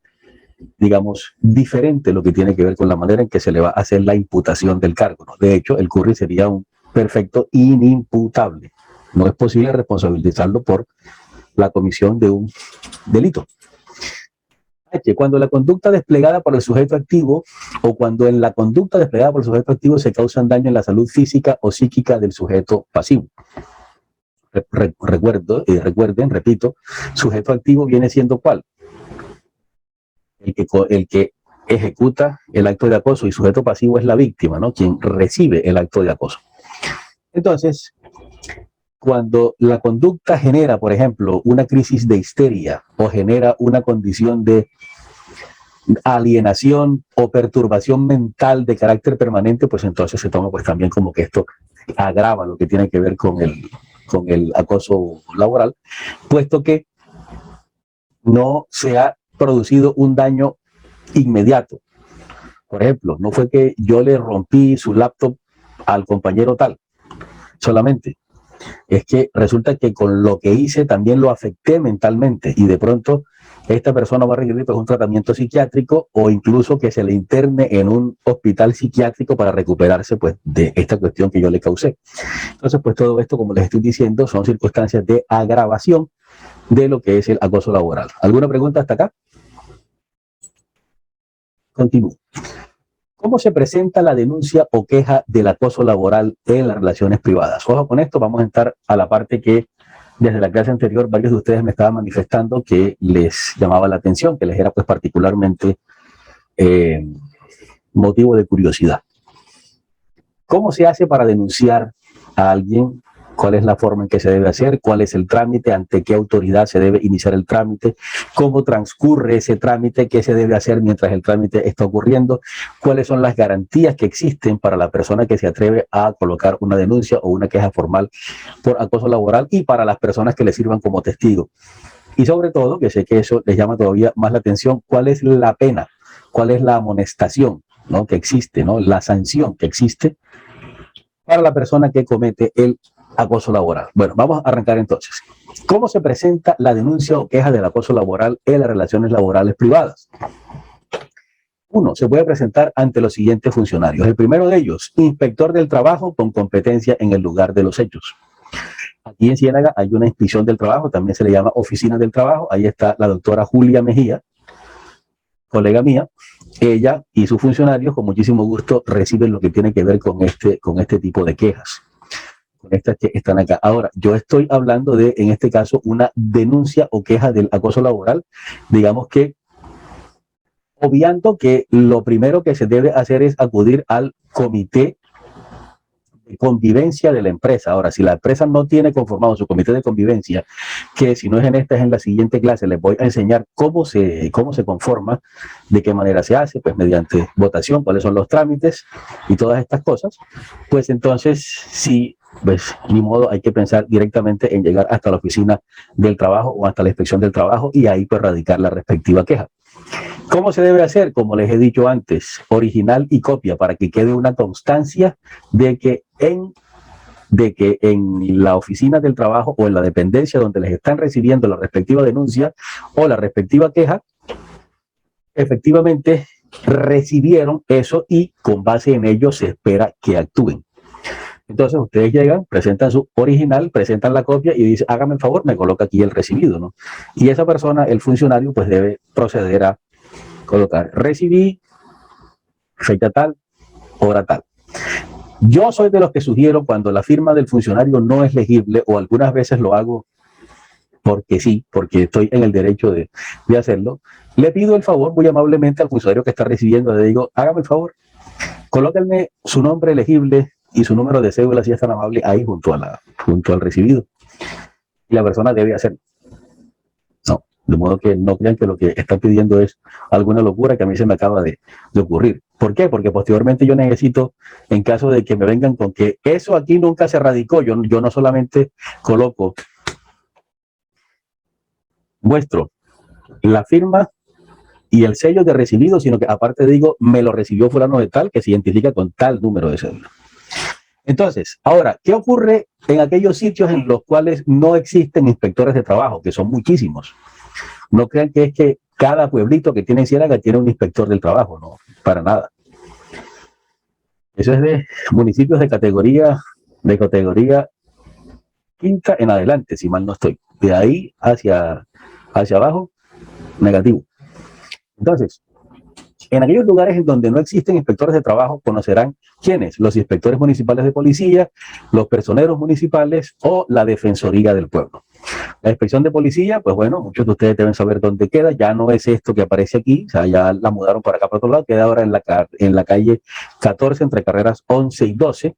digamos, diferente lo que tiene que ver con la manera en que se le va a hacer la imputación del cargo, ¿no? De hecho, el Curry sería un perfecto inimputable. No es posible responsabilizarlo por la comisión de un delito. H, cuando la conducta desplegada por el sujeto activo o cuando en la conducta desplegada por el sujeto activo se causan daño en la salud física o psíquica del sujeto pasivo. Recuerden, repito, sujeto activo viene siendo ¿cuál? El que ejecuta el acto de acoso, y sujeto pasivo es la víctima, ¿no? Quien recibe el acto de acoso. Entonces, cuando la conducta genera, por ejemplo, una crisis de histeria o genera una condición de alienación o perturbación mental de carácter permanente, pues entonces se toma pues también como que esto agrava lo que tiene que ver con el acoso laboral, puesto que no se ha producido un daño inmediato. Por ejemplo, no fue que yo le rompí su laptop al compañero tal, solamente. Es que resulta que con lo que hice también lo afecté mentalmente y de pronto esta persona va a requerir pues, un tratamiento psiquiátrico o incluso que se le interne en un hospital psiquiátrico para recuperarse pues, de esta cuestión que yo le causé. Entonces, pues todo esto, como les estoy diciendo, son circunstancias de agravación de lo que es el acoso laboral. ¿Alguna pregunta hasta acá? Continúo. ¿Cómo se presenta la denuncia o queja del acoso laboral en las relaciones privadas? Ojo con esto, vamos a entrar a la parte que desde la clase anterior varios de ustedes me estaban manifestando que les llamaba la atención, que les era pues particularmente motivo de curiosidad. ¿Cómo se hace para denunciar a alguien? ¿Cuál es la forma en que se debe hacer? ¿Cuál es el trámite? ¿Ante qué autoridad se debe iniciar el trámite? ¿Cómo transcurre ese trámite? ¿Qué se debe hacer mientras el trámite está ocurriendo? ¿Cuáles son las garantías que existen para la persona que se atreve a colocar una denuncia o una queja formal por acoso laboral y para las personas que le sirvan como testigo? Y sobre todo, que sé que eso les llama todavía más la atención, ¿cuál es la pena? ¿Cuál es la amonestación, ¿no? que existe, ¿no? La sanción que existe para la persona que comete el acoso laboral? Bueno, vamos a arrancar entonces. ¿Cómo se presenta la denuncia o queja del acoso laboral en las relaciones laborales privadas? Uno, se puede presentar ante los siguientes funcionarios. El primero de ellos, inspector del trabajo con competencia en el lugar de los hechos. Aquí en Ciénaga hay una inspección del trabajo, también se le llama oficina del trabajo. Ahí está la doctora Julia Mejía, colega mía. Ella y sus funcionarios con muchísimo gusto reciben lo que tiene que ver con este tipo de quejas, con estas que están acá. Ahora, yo estoy hablando de, en este caso, una denuncia o queja del acoso laboral, digamos que obviando que lo primero que se debe hacer es acudir al comité de convivencia de la empresa. Ahora, si la empresa no tiene conformado su comité de convivencia, que si no es en esta, es en la siguiente clase, les voy a enseñar cómo se conforma, de qué manera se hace, pues mediante votación, cuáles son los trámites y todas estas cosas, pues entonces sí, pues ni modo, hay que pensar directamente en llegar hasta la oficina del trabajo o hasta la inspección del trabajo y ahí pues radicar la respectiva queja. ¿Cómo se debe hacer? Como les he dicho antes, original y copia, para que quede una constancia de que en la oficina del trabajo o en la dependencia donde les están recibiendo la respectiva denuncia o la respectiva queja, efectivamente recibieron eso y con base en ello se espera que actúen. Entonces ustedes llegan, presentan su original, presentan la copia y dicen, hágame el favor, me coloca aquí el recibido, ¿no? Y esa persona, el funcionario, pues debe proceder a colocar, recibí, fecha tal, hora tal. Yo soy de los que sugiero cuando la firma del funcionario no es legible, o algunas veces lo hago porque sí, porque estoy en el derecho de hacerlo, le pido el favor muy amablemente al funcionario que está recibiendo, le digo, hágame el favor, colóquenme su nombre legible y su número de cédula, si es tan amable, ahí junto al recibido. Y la persona debe hacerlo. De modo que no crean que lo que están pidiendo es alguna locura que a mí se me acaba de ocurrir. ¿Por qué? Porque posteriormente yo necesito, en caso de que me vengan con que eso aquí nunca se radicó, yo no solamente coloco, muestro la firma y el sello de recibido, sino que aparte digo, me lo recibió fulano de tal, que se identifica con tal número de cédula. Entonces, ahora, ¿qué ocurre en aquellos sitios en los cuales no existen inspectores de trabajo, que son muchísimos? No crean que es que cada pueblito que tiene Ciénaga tiene un inspector del trabajo, no, para nada. Eso es de municipios de categoría quinta en adelante, si mal no estoy. De ahí hacia abajo, negativo. Entonces, en aquellos lugares en donde no existen inspectores de trabajo, conocerán quiénes, los inspectores municipales de policía, los personeros municipales o la Defensoría del Pueblo. La inspección de policía, pues bueno, muchos de ustedes deben saber dónde queda, ya no es esto que aparece aquí, o sea, ya la mudaron para acá, para otro lado, queda ahora en la calle 14, entre carreras 11 y 12.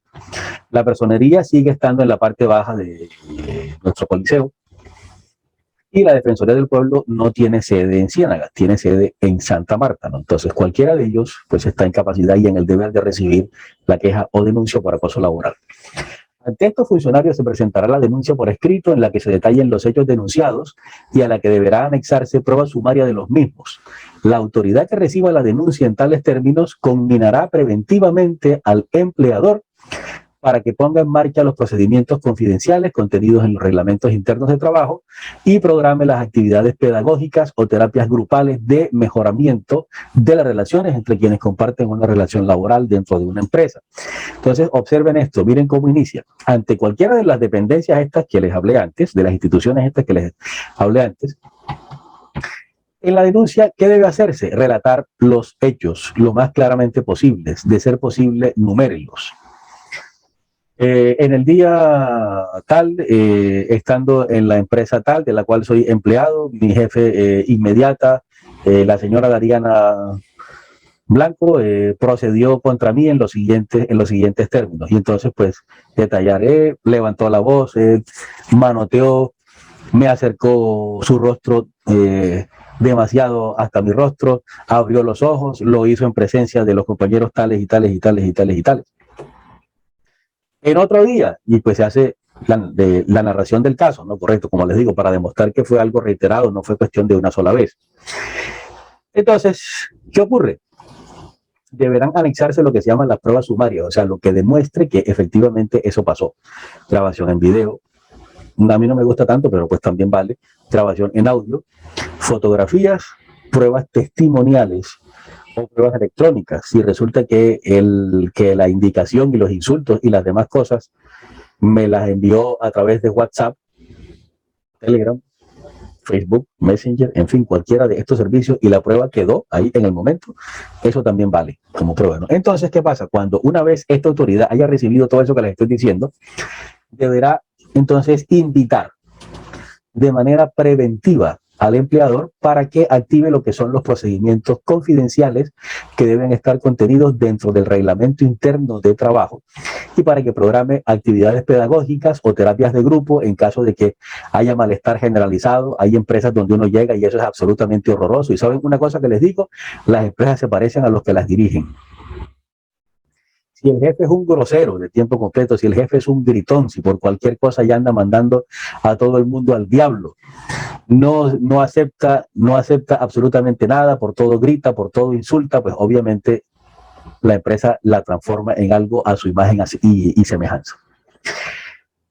La personería sigue estando en la parte baja de nuestro coliseo. Y la Defensoría del Pueblo no tiene sede en Ciénaga, tiene sede en Santa Marta, ¿no? Entonces, cualquiera de ellos pues está en capacidad y en el deber de recibir la queja o denuncia por acoso laboral. Ante estos funcionarios se presentará la denuncia por escrito en la que se detallen los hechos denunciados y a la que deberá anexarse prueba sumaria de los mismos. La autoridad que reciba la denuncia en tales términos conminará preventivamente al empleador para que ponga en marcha los procedimientos confidenciales contenidos en los reglamentos internos de trabajo y programe las actividades pedagógicas o terapias grupales de mejoramiento de las relaciones entre quienes comparten una relación laboral dentro de una empresa. Entonces, observen esto, miren cómo inicia. Ante cualquiera de las dependencias estas que les hablé antes, de las instituciones estas que les hablé antes, en la denuncia, ¿qué debe hacerse? Relatar los hechos lo más claramente posibles, de ser posible, numérenlos. En el día tal, estando en la empresa tal, de la cual soy empleado, mi jefe inmediata, la señora Dariana Blanco, procedió contra mí en los siguientes términos. Y entonces, pues, detallaré, levantó la voz, manoteó, me acercó su rostro demasiado hasta mi rostro, abrió los ojos, lo hizo en presencia de los compañeros tales y tales y tales y tales y tales. En otro día, y pues se hace la narración del caso, ¿no? Correcto, como les digo, para demostrar que fue algo reiterado, no fue cuestión de una sola vez. Entonces, ¿qué ocurre? Deberán anexarse lo que se llama las pruebas sumarias, o sea, lo que demuestre que efectivamente eso pasó. Grabación en video, a mí no me gusta tanto, pero pues también vale. Grabación en audio, fotografías, pruebas testimoniales o pruebas electrónicas. Si resulta que la indicación y los insultos y las demás cosas me las envió a través de WhatsApp, Telegram, Facebook, Messenger, en fin, cualquiera de estos servicios y la prueba quedó ahí en el momento, eso también vale como prueba, ¿no? Entonces, ¿qué pasa? Cuando una vez esta autoridad haya recibido todo eso que les estoy diciendo, deberá entonces invitar de manera preventiva al empleador para que active lo que son los procedimientos confidenciales que deben estar contenidos dentro del reglamento interno de trabajo y para que programe actividades pedagógicas o terapias de grupo en caso de que haya malestar generalizado. Hay empresas donde uno llega y eso es absolutamente horroroso. Y saben una cosa que les digo, las empresas se parecen a los que las dirigen. Si el jefe es un grosero de tiempo completo, si el jefe es un gritón, si por cualquier cosa ya anda mandando a todo el mundo al diablo, no acepta absolutamente nada, por todo grita, por todo insulta, pues obviamente la empresa la transforma en algo a su imagen y semejanza.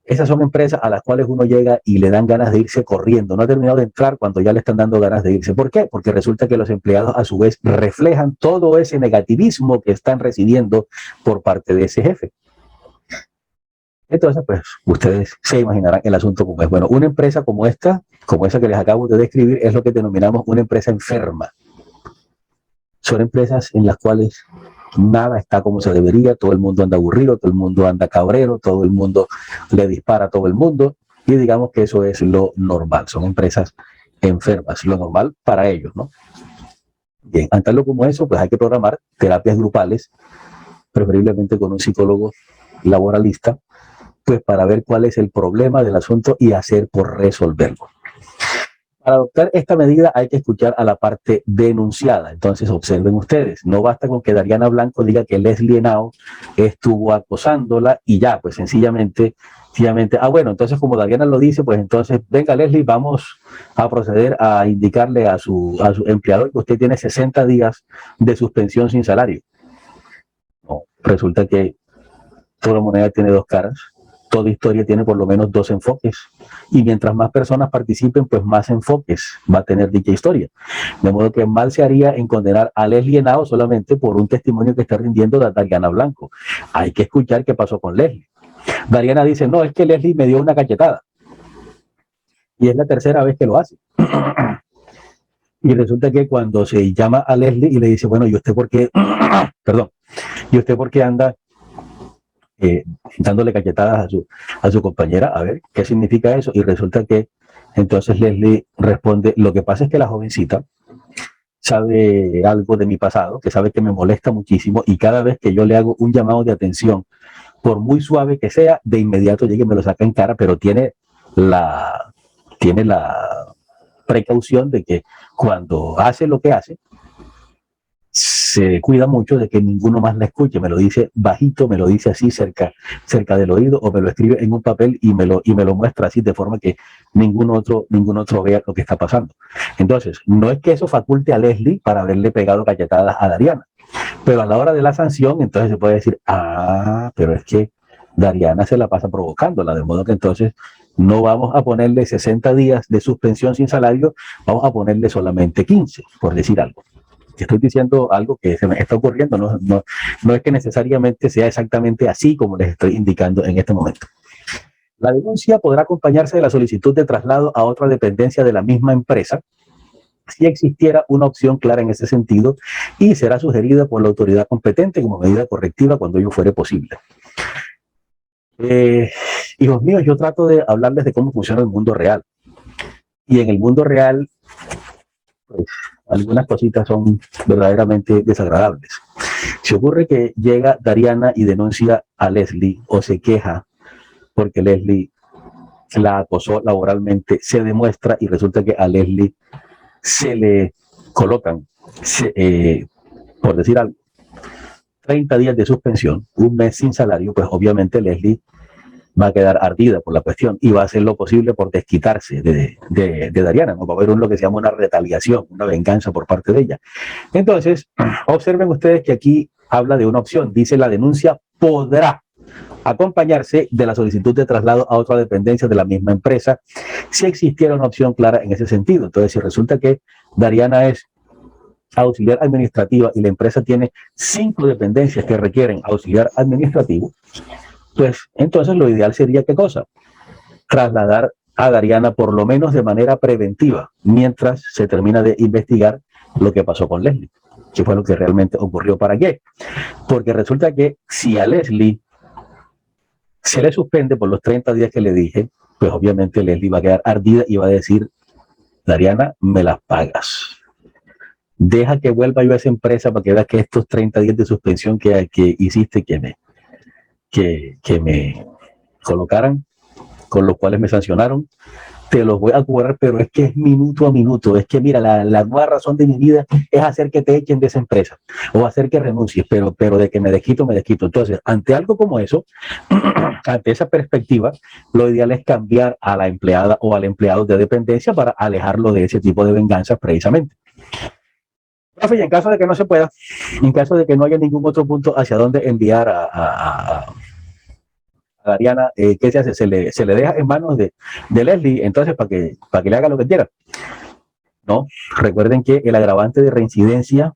Esas son empresas a las cuales uno llega y le dan ganas de irse corriendo. No ha terminado de entrar cuando ya le están dando ganas de irse. ¿Por qué? Porque resulta que los empleados a su vez reflejan todo ese negativismo que están recibiendo por parte de ese jefe. Entonces, pues, ustedes se imaginarán el asunto como es. Bueno, una empresa como esta, como esa que les acabo de describir, es lo que denominamos una empresa enferma. Son empresas en las cuales nada está como se debería, todo el mundo anda aburrido, todo el mundo anda cabrero, todo el mundo le dispara a todo el mundo, y digamos que eso es lo normal. Son empresas enfermas, lo normal para ellos, ¿no? Bien, ante algo como eso, pues hay que programar terapias grupales, preferiblemente con un psicólogo laboralista, pues para ver cuál es el problema del asunto y hacer por resolverlo. Para adoptar esta medida hay que escuchar a la parte denunciada. Entonces, observen ustedes, no basta con que Dariana Blanco diga que Leslie Henao estuvo acosándola y ya, pues sencillamente, bueno, entonces como Dariana lo dice, pues entonces, venga Leslie, vamos a proceder a indicarle a su empleador que usted tiene 60 días de suspensión sin salario. No, resulta que toda moneda tiene dos caras. Toda historia tiene por lo menos dos enfoques y mientras más personas participen, pues más enfoques va a tener dicha historia. De modo que mal se haría en condenar a Leslie Henao solamente por un testimonio que está rindiendo de Dariana Blanco. Hay que escuchar qué pasó con Leslie. Dariana dice, no, es que Leslie me dio una cachetada. Y es la tercera vez que lo hace. Y resulta que cuando se llama a Leslie y le dice, bueno, ¿y usted por qué? Perdón. ¿Y usted por qué anda dándole cachetadas a su compañera? A ver, ¿qué significa eso? Y resulta que entonces Leslie responde, lo que pasa es que la jovencita sabe algo de mi pasado, que sabe que me molesta muchísimo y cada vez que yo le hago un llamado de atención, por muy suave que sea, de inmediato llega y me lo saca en cara, pero tiene la precaución de que cuando hace lo que hace, se cuida mucho de que ninguno más la escuche, me lo dice bajito, me lo dice así cerca del oído o me lo escribe en un papel y me lo muestra así de forma que ningún otro vea lo que está pasando. Entonces, no es que eso faculte a Leslie para haberle pegado cachetadas a Dariana, pero a la hora de la sanción, entonces se puede decir, pero es que Dariana se la pasa provocándola, de modo que entonces no vamos a ponerle 60 días de suspensión sin salario, vamos a ponerle solamente 15, por decir algo. Estoy diciendo algo que se me está ocurriendo, no es que necesariamente sea exactamente así como les estoy indicando en este momento. La denuncia podrá acompañarse de la solicitud de traslado a otra dependencia de la misma empresa si existiera una opción clara en ese sentido y será sugerida por la autoridad competente como medida correctiva cuando ello fuere posible. Hijos míos, yo trato de hablarles de cómo funciona el mundo real. Y en el mundo real, pues, algunas cositas son verdaderamente desagradables. Si ocurre que llega Dariana y denuncia a Leslie o se queja porque Leslie la acosó laboralmente, se demuestra y resulta que a Leslie se le colocan, por decir algo, 30 días de suspensión, un mes sin salario, pues obviamente Leslie va a quedar ardida por la cuestión y va a hacer lo posible por desquitarse de Dariana, ¿no? Va a haber lo que se llama una retaliación, una venganza por parte de ella. Entonces, observen ustedes que aquí habla de una opción, dice la denuncia podrá acompañarse de la solicitud de traslado a otra dependencia de la misma empresa si existiera una opción clara en ese sentido. Entonces, si resulta que Dariana es auxiliar administrativa y la empresa tiene 5 dependencias que requieren auxiliar administrativo, pues entonces lo ideal sería, ¿qué cosa? Trasladar a Dariana por lo menos de manera preventiva mientras se termina de investigar lo que pasó con Leslie, qué fue lo que realmente ocurrió. ¿Para qué? Porque resulta que si a Leslie se le suspende por los 30 días que le dije, pues obviamente Leslie va a quedar ardida y va a decir, Dariana, me las pagas. Deja que vuelva yo a esa empresa para que veas que estos 30 días de suspensión que hiciste que me colocaran, con los cuales me sancionaron, te los voy a cobrar, pero es que es minuto a minuto. Es que mira, la nueva razón de mi vida es hacer que te echen de esa empresa o hacer que renuncies, pero de que me desquito, me desquito. Entonces, ante algo como eso, ante esa perspectiva, lo ideal es cambiar a la empleada o al empleado de dependencia para alejarlo de ese tipo de venganzas precisamente. Profe, y en caso de que no se pueda, en caso de que no haya ningún otro punto hacia dónde enviar a Dariana, ¿qué se hace? Se le deja en manos de Leslie, entonces para que le haga lo que quiera. No, recuerden que el agravante de reincidencia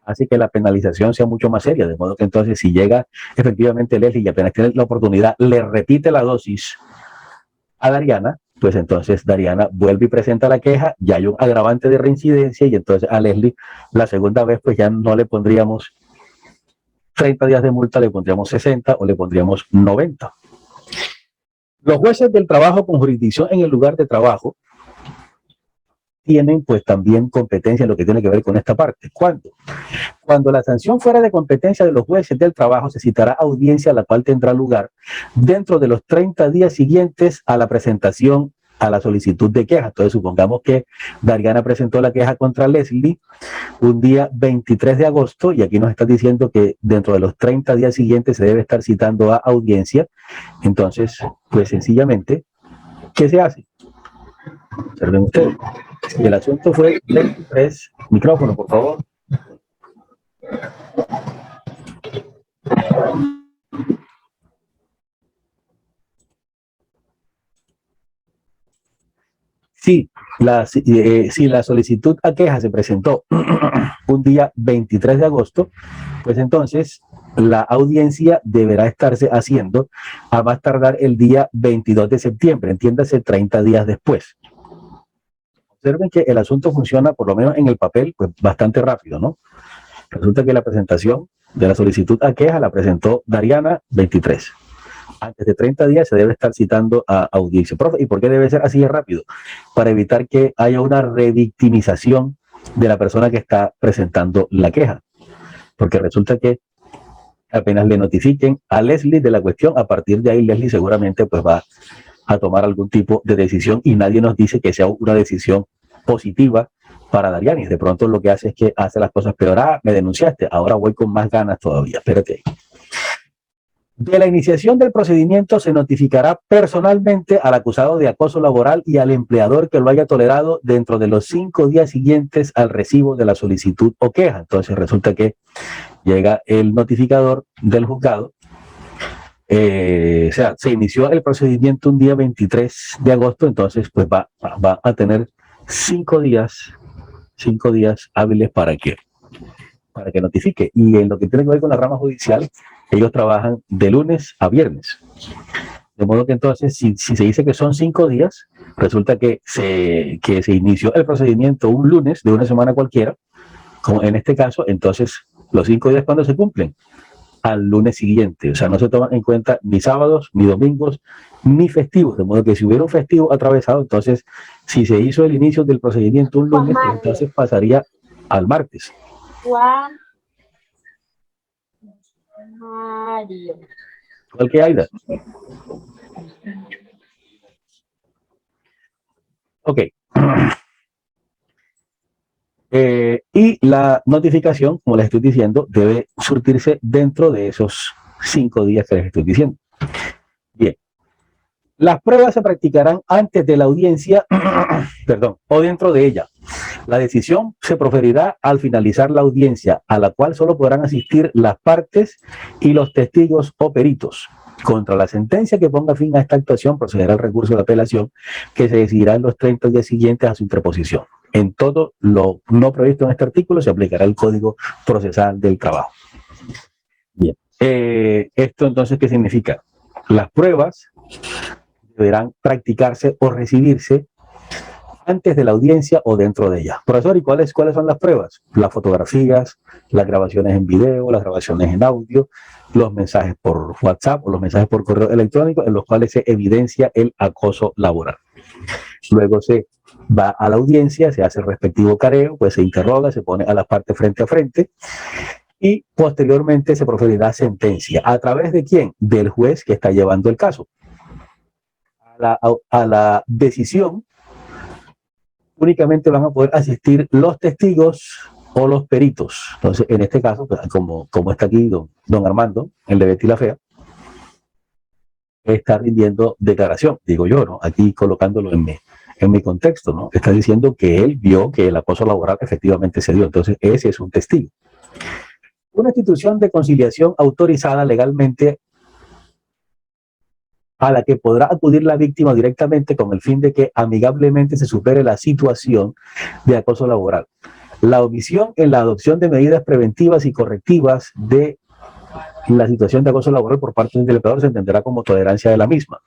hace que la penalización sea mucho más seria, de modo que entonces si llega efectivamente Leslie y apenas tiene la oportunidad, le repite la dosis a Dariana, pues entonces Dariana vuelve y presenta la queja, ya hay un agravante de reincidencia y entonces a Leslie la segunda vez pues ya no le pondríamos 30 días de multa, le pondríamos 60 o le pondríamos 90. Los jueces del trabajo con jurisdicción en el lugar de trabajo tienen pues también competencia en lo que tiene que ver con esta parte. ¿Cuándo? Cuando la sanción fuera de competencia de los jueces del trabajo, se citará audiencia, la cual tendrá lugar dentro de los 30 días siguientes a la presentación a la solicitud de queja. Entonces, supongamos que Dariana presentó la queja contra Leslie un día 23 de agosto y aquí nos está diciendo que dentro de los 30 días siguientes se debe estar citando a audiencia. Entonces, pues sencillamente, ¿qué se hace? Observen ustedes. El asunto fue 23. Micrófono, por favor. Si la solicitud a queja se presentó un día 23 de agosto, pues entonces la audiencia deberá estarse haciendo a más tardar el día 22 de septiembre, entiéndase 30 días después. Observen que el asunto funciona, por lo menos en el papel, pues bastante rápido, ¿no? Resulta que la presentación de la solicitud a queja la presentó Dariana 23. Antes de 30 días se debe estar citando a audiencia. Profe, ¿y por qué debe ser así de rápido? Para evitar que haya una revictimización de la persona que está presentando la queja. Porque resulta que apenas le notifiquen a Leslie de la cuestión, a partir de ahí Leslie seguramente pues va a tomar algún tipo de decisión y nadie nos dice que sea una decisión positiva para Darianis. De pronto lo que hace es que hace las cosas peor. Ah, me denunciaste, ahora voy con más ganas todavía. Espérate ahí. De la iniciación del procedimiento se notificará personalmente al acusado de acoso laboral y al empleador que lo haya tolerado dentro de los 5 días siguientes al recibo de la solicitud o queja. Entonces resulta que llega el notificador del juzgado. O sea, se inició el procedimiento un día 23 de agosto, entonces pues va a tener 5 días hábiles para que notifique. Y en lo que tiene que ver con la rama judicial, ellos trabajan de lunes a viernes. De modo que entonces, si se dice que son 5 días, resulta que se inició el procedimiento un lunes de una semana cualquiera, como en este caso, entonces los 5 días, ¿cuándo se cumplen? Al lunes siguiente. O sea, no se toman en cuenta ni sábados, ni domingos, ni festivos. De modo que si hubiera un festivo atravesado, entonces, si se hizo el inicio del procedimiento un lunes, entonces pasaría al martes. Juan Mario. ¿Cuál que hay? Ok. Y la notificación, como les estoy diciendo, debe surtirse dentro de esos 5 días que les estoy diciendo. Bien. Las pruebas se practicarán antes de la audiencia, perdón, o dentro de ella. La decisión se proferirá al finalizar la audiencia, a la cual solo podrán asistir las partes y los testigos o peritos. Contra la sentencia que ponga fin a esta actuación, procederá el recurso de apelación, que se decidirá en los 30 días siguientes a su interposición. En todo lo no previsto en este artículo se aplicará el Código Procesal del Trabajo. Bien. ¿Esto entonces qué significa? Las pruebas deberán practicarse o recibirse antes de la audiencia o dentro de ella. Profesor, ¿y cuáles son las pruebas? Las fotografías, las grabaciones en video, las grabaciones en audio, los mensajes por WhatsApp o los mensajes por correo electrónico en los cuales se evidencia el acoso laboral. Luego se va a la audiencia, se hace el respectivo careo, pues se interroga, se pone a las partes frente a frente y posteriormente se proferirá sentencia. ¿A través de quién? Del juez que está llevando el caso. A la decisión únicamente van a poder asistir los testigos o los peritos. Entonces, en este caso, pues, como está aquí don Armando, el de Betty la Fea, está rindiendo declaración, digo yo, ¿no? Aquí colocándolo en mi contexto, ¿no? Está diciendo que él vio que el acoso laboral efectivamente se dio. Entonces, ese es un testigo. Una institución de conciliación autorizada legalmente a la que podrá acudir la víctima directamente con el fin de que amigablemente se supere la situación de acoso laboral. La omisión en la adopción de medidas preventivas y correctivas de la situación de acoso laboral por parte del empleador se entenderá como tolerancia de la misma.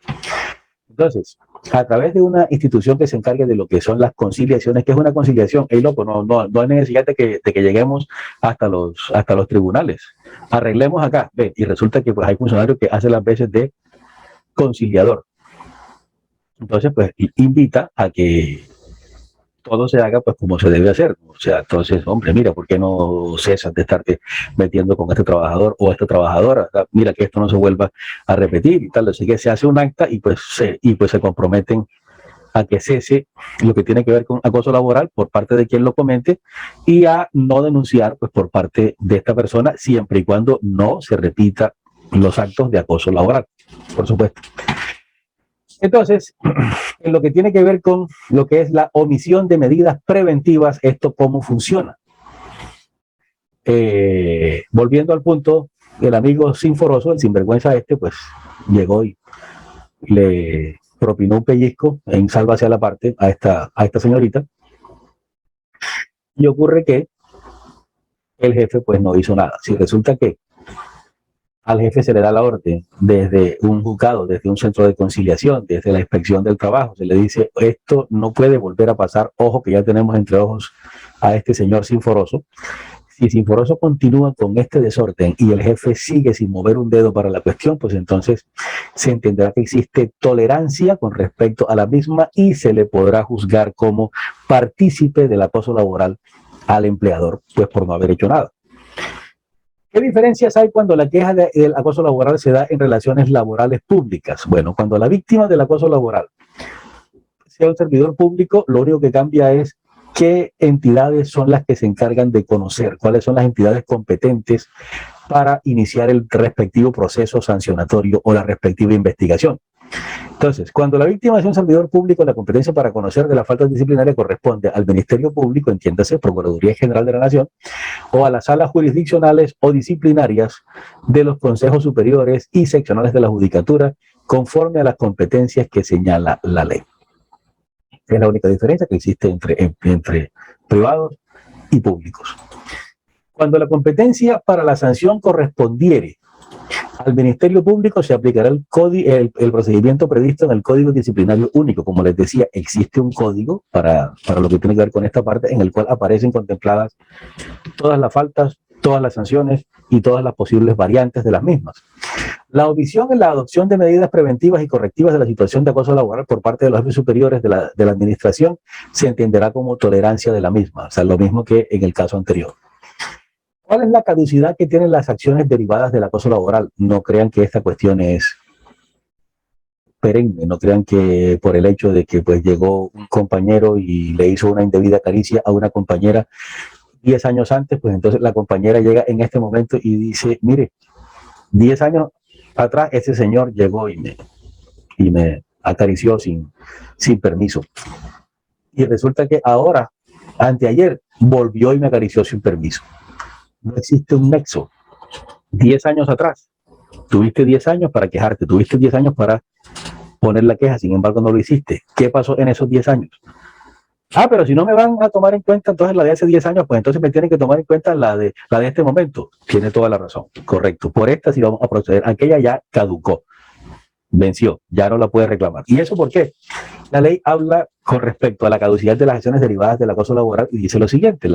Entonces, a través de una institución que se encargue de lo que son las conciliaciones, que es una conciliación, loco, no hay necesidad de que lleguemos hasta los tribunales. Arreglemos acá, ve, y resulta que pues hay funcionarios que hacen las veces de conciliador. Entonces, pues invita a que todo se haga pues como se debe hacer. O sea, entonces, hombre, mira, ¿por qué no cesas de estarte metiendo con este trabajador o esta trabajadora? Mira que esto no se vuelva a repetir y tal. Así que se hace un acta y pues se comprometen a que cese lo que tiene que ver con acoso laboral por parte de quien lo comente y a no denunciar pues por parte de esta persona siempre y cuando no se repita los actos de acoso laboral, por supuesto. Entonces, en lo que tiene que ver con lo que es la omisión de medidas preventivas, ¿esto cómo funciona? Volviendo al punto, el amigo sinforoso, el sinvergüenza este, pues llegó y le propinó un pellizco en sálvase a la parte a esta señorita. Y ocurre que el jefe pues no hizo nada. Si resulta que al jefe se le da la orden desde un juzgado, desde un centro de conciliación, desde la inspección del trabajo, se le dice esto no puede volver a pasar, ojo que ya tenemos entre ojos a este señor sinforoso. Si Sinforoso continúa con este desorden y el jefe sigue sin mover un dedo para la cuestión, pues entonces se entenderá que existe tolerancia con respecto a la misma y se le podrá juzgar como partícipe del acoso laboral al empleador, pues por no haber hecho nada. ¿Qué diferencias hay cuando la queja del acoso laboral se da en relaciones laborales públicas? Bueno, cuando la víctima del acoso laboral sea un servidor público, lo único que cambia es qué entidades son las que se encargan de conocer, cuáles son las entidades competentes para iniciar el respectivo proceso sancionatorio o la respectiva investigación. Entonces, cuando la víctima es un servidor público, la competencia para conocer de la falta disciplinaria corresponde al Ministerio Público, entiéndase, Procuraduría General de la Nación, o a las salas jurisdiccionales o disciplinarias de los consejos superiores y seccionales de la judicatura, conforme a las competencias que señala la ley. Es la única diferencia que existe entre privados y públicos. Cuando la competencia para la sanción correspondiere al Ministerio Público, se aplicará el procedimiento previsto en el Código Disciplinario Único. Como les decía, existe un código para lo que tiene que ver con esta parte, en el cual aparecen contempladas todas las faltas, todas las sanciones y todas las posibles variantes de las mismas. La omisión en la adopción de medidas preventivas y correctivas de la situación de acoso laboral por parte de los jefes superiores de la administración se entenderá como tolerancia de la misma, o sea, lo mismo que en el caso anterior. ¿Cuál es la caducidad que tienen las acciones derivadas del acoso laboral? No crean que esta cuestión es perenne, no crean que por el hecho de que pues llegó un compañero y le hizo una indebida caricia a una compañera 10 años antes, pues entonces la compañera llega en este momento y dice, mire, 10 años atrás ese señor llegó y me acarició sin permiso. Y resulta que ahora, anteayer, volvió y me acarició sin permiso. No existe un nexo. 10 años atrás, tuviste 10 años para quejarte, tuviste 10 años para poner la queja, sin embargo no lo hiciste. ¿Qué pasó en esos 10 años? Ah, pero si no me van a tomar en cuenta entonces la de hace 10 años, pues entonces me tienen que tomar en cuenta la de este momento. Tiene toda la razón, correcto. Por esta sí vamos a proceder. Aquella ya caducó, venció, ya no la puede reclamar. ¿Y eso por qué? La ley habla con respecto a la caducidad de las acciones derivadas del acoso laboral y dice lo siguiente,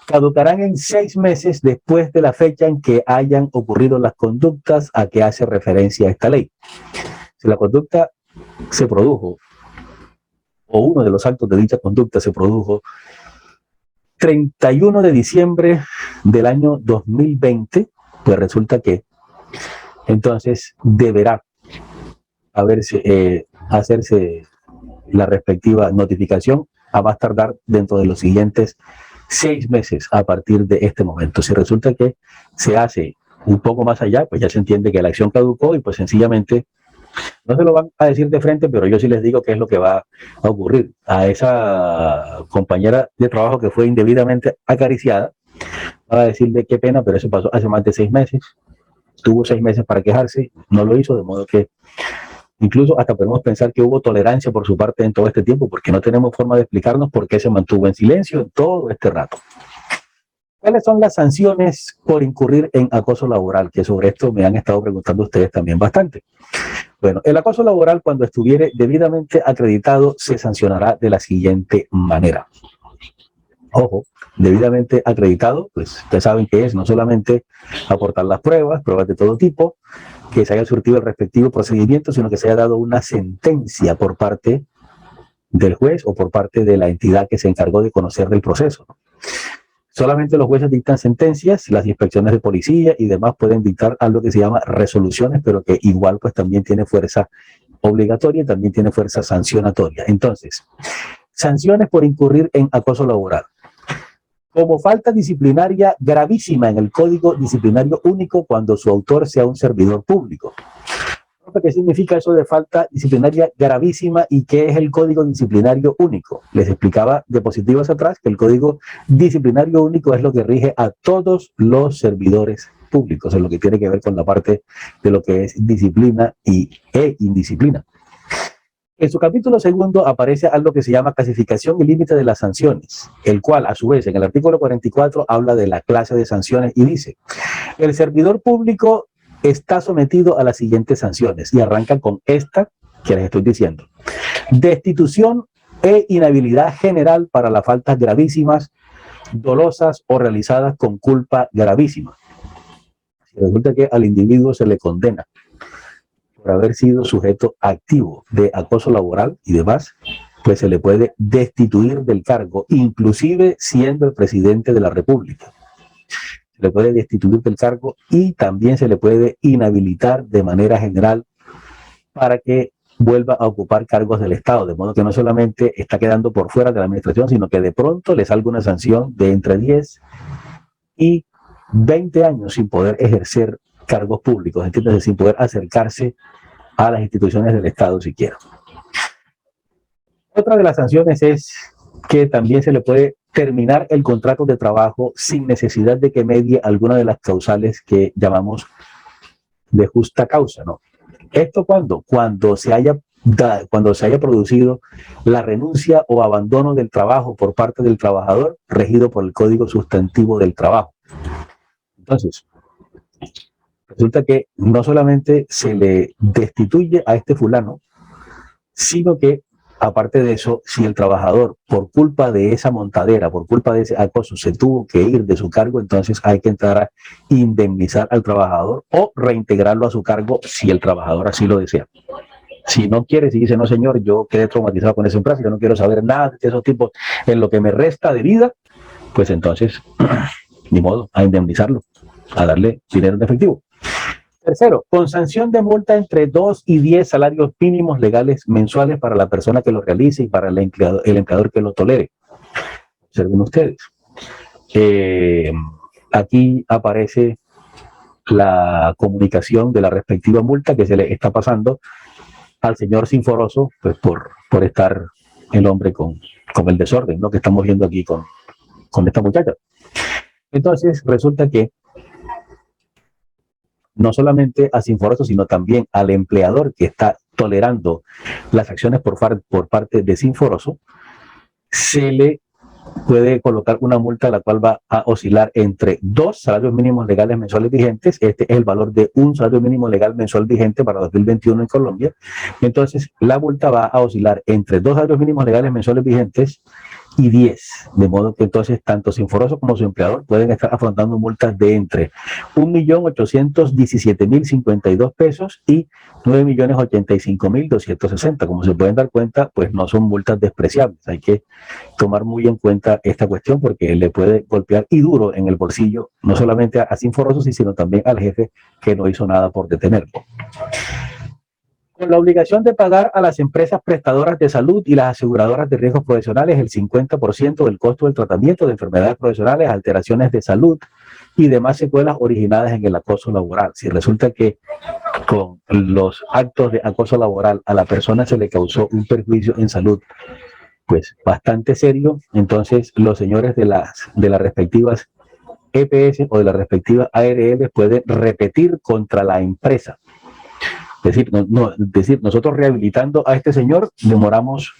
caducarán en 6 meses después de la fecha en que hayan ocurrido las conductas a que hace referencia esta ley. Si la conducta se produjo, o uno de los actos de dicha conducta se produjo 31 de diciembre del año 2020, pues resulta que entonces deberá hacerse la respectiva notificación a más tardar dentro de los siguientes 6 meses a partir de este momento. Si resulta que se hace un poco más allá, pues ya se entiende que la acción caducó y pues sencillamente no se lo van a decir de frente, pero yo sí les digo qué es lo que va a ocurrir. A esa compañera de trabajo que fue indebidamente acariciada, van a decirle qué pena, pero eso pasó hace más de 6 meses. Tuvo 6 meses para quejarse, no lo hizo, de modo que incluso hasta podemos pensar que hubo tolerancia por su parte en todo este tiempo, porque no tenemos forma de explicarnos por qué se mantuvo en silencio en todo este rato. ¿Cuáles son las sanciones por incurrir en acoso laboral? Que sobre esto me han estado preguntando ustedes también bastante. Bueno, el acoso laboral, cuando estuviere debidamente acreditado, se sancionará de la siguiente manera. Ojo, debidamente acreditado, pues ustedes saben que es no solamente aportar las pruebas de todo tipo, que se haya surtido el respectivo procedimiento, sino que se haya dado una sentencia por parte del juez o por parte de la entidad que se encargó de conocer del proceso, ¿no? Solamente los jueces dictan sentencias, las inspecciones de policía y demás pueden dictar algo que se llama resoluciones, pero que igual pues también tiene fuerza obligatoria y también tiene fuerza sancionatoria. Entonces, sanciones por incurrir en acoso laboral. Como falta disciplinaria gravísima en el Código Disciplinario Único cuando su autor sea un servidor público. ¿Qué significa eso de falta disciplinaria gravísima y qué es el Código Disciplinario Único? Les explicaba diapositivas atrás que el Código Disciplinario Único es lo que rige a todos los servidores públicos, en lo que tiene que ver con la parte de lo que es disciplina e indisciplina. En su capítulo segundo aparece algo que se llama clasificación y límite de las sanciones, el cual a su vez en el artículo 44 habla de la clase de sanciones y dice: el servidor público está sometido a las siguientes sanciones, y arrancan con esta que les estoy diciendo: destitución e inhabilidad general para las faltas gravísimas, dolosas o realizadas con culpa gravísima. Si resulta que al individuo se le condena por haber sido sujeto activo de acoso laboral y demás, pues se le puede destituir del cargo, inclusive siendo el presidente de la República. Se le puede destituir del cargo y también se le puede inhabilitar de manera general para que vuelva a ocupar cargos del Estado, de modo que no solamente está quedando por fuera de la administración, sino que de pronto le salga una sanción de entre 10 y 20 años sin poder ejercer cargos públicos, ¿entiendes? Sin poder acercarse a las instituciones del Estado siquiera. Otra de las sanciones es que también se le puede terminar el contrato de trabajo sin necesidad de que medie alguna de las causales que llamamos de justa causa, ¿no? ¿Esto cuándo? Cuando se haya producido la renuncia o abandono del trabajo por parte del trabajador, regido por el Código Sustantivo del Trabajo. Entonces, resulta que no solamente se le destituye a este fulano, sino que, aparte de eso, si el trabajador, por culpa de esa montadera, por culpa de ese acoso, se tuvo que ir de su cargo, entonces hay que entrar a indemnizar al trabajador o reintegrarlo a su cargo si el trabajador así lo desea. Si no quiere, si dice: no señor, yo quedé traumatizado con esa empresa, yo no quiero saber nada de esos tipos en lo que me resta de vida, pues entonces, ni modo, a indemnizarlo, a darle dinero en efectivo. Tercero, con sanción de multa entre 2 y 10 salarios mínimos legales mensuales para la persona que lo realice y para el empleador que lo tolere. Observen ustedes. Aquí aparece la comunicación de la respectiva multa que se le está pasando al señor Sinforoso, pues por estar el hombre con el desorden, ¿no?, que estamos viendo aquí con esta muchacha. Entonces, resulta que no solamente a Sinforoso, sino también al empleador que está tolerando las acciones por parte de Sinforoso, se le puede colocar una multa la cual va a oscilar entre 2 salarios mínimos legales mensuales vigentes. Este es el valor de un salario mínimo legal mensual vigente para 2021 en Colombia. Entonces, la multa va a oscilar entre 2 salarios mínimos legales mensuales vigentes y 10, de modo que entonces tanto Sinforoso como su empleador pueden estar afrontando multas de entre 1.817.052 pesos y 9.085.260. Como se pueden dar cuenta, pues no son multas despreciables. Hay que tomar muy en cuenta esta cuestión porque le puede golpear y duro en el bolsillo, no solamente a Sinforoso, sino también al jefe que no hizo nada por detenerlo. Con la obligación de pagar a las empresas prestadoras de salud y las aseguradoras de riesgos profesionales el 50% del costo del tratamiento de enfermedades profesionales, alteraciones de salud y demás secuelas originadas en el acoso laboral. Si resulta que con los actos de acoso laboral a la persona se le causó un perjuicio en salud, pues bastante serio, entonces los señores de las respectivas EPS o de las respectivas ARL pueden repetir contra la empresa. Es decir, nosotros rehabilitando a este señor demoramos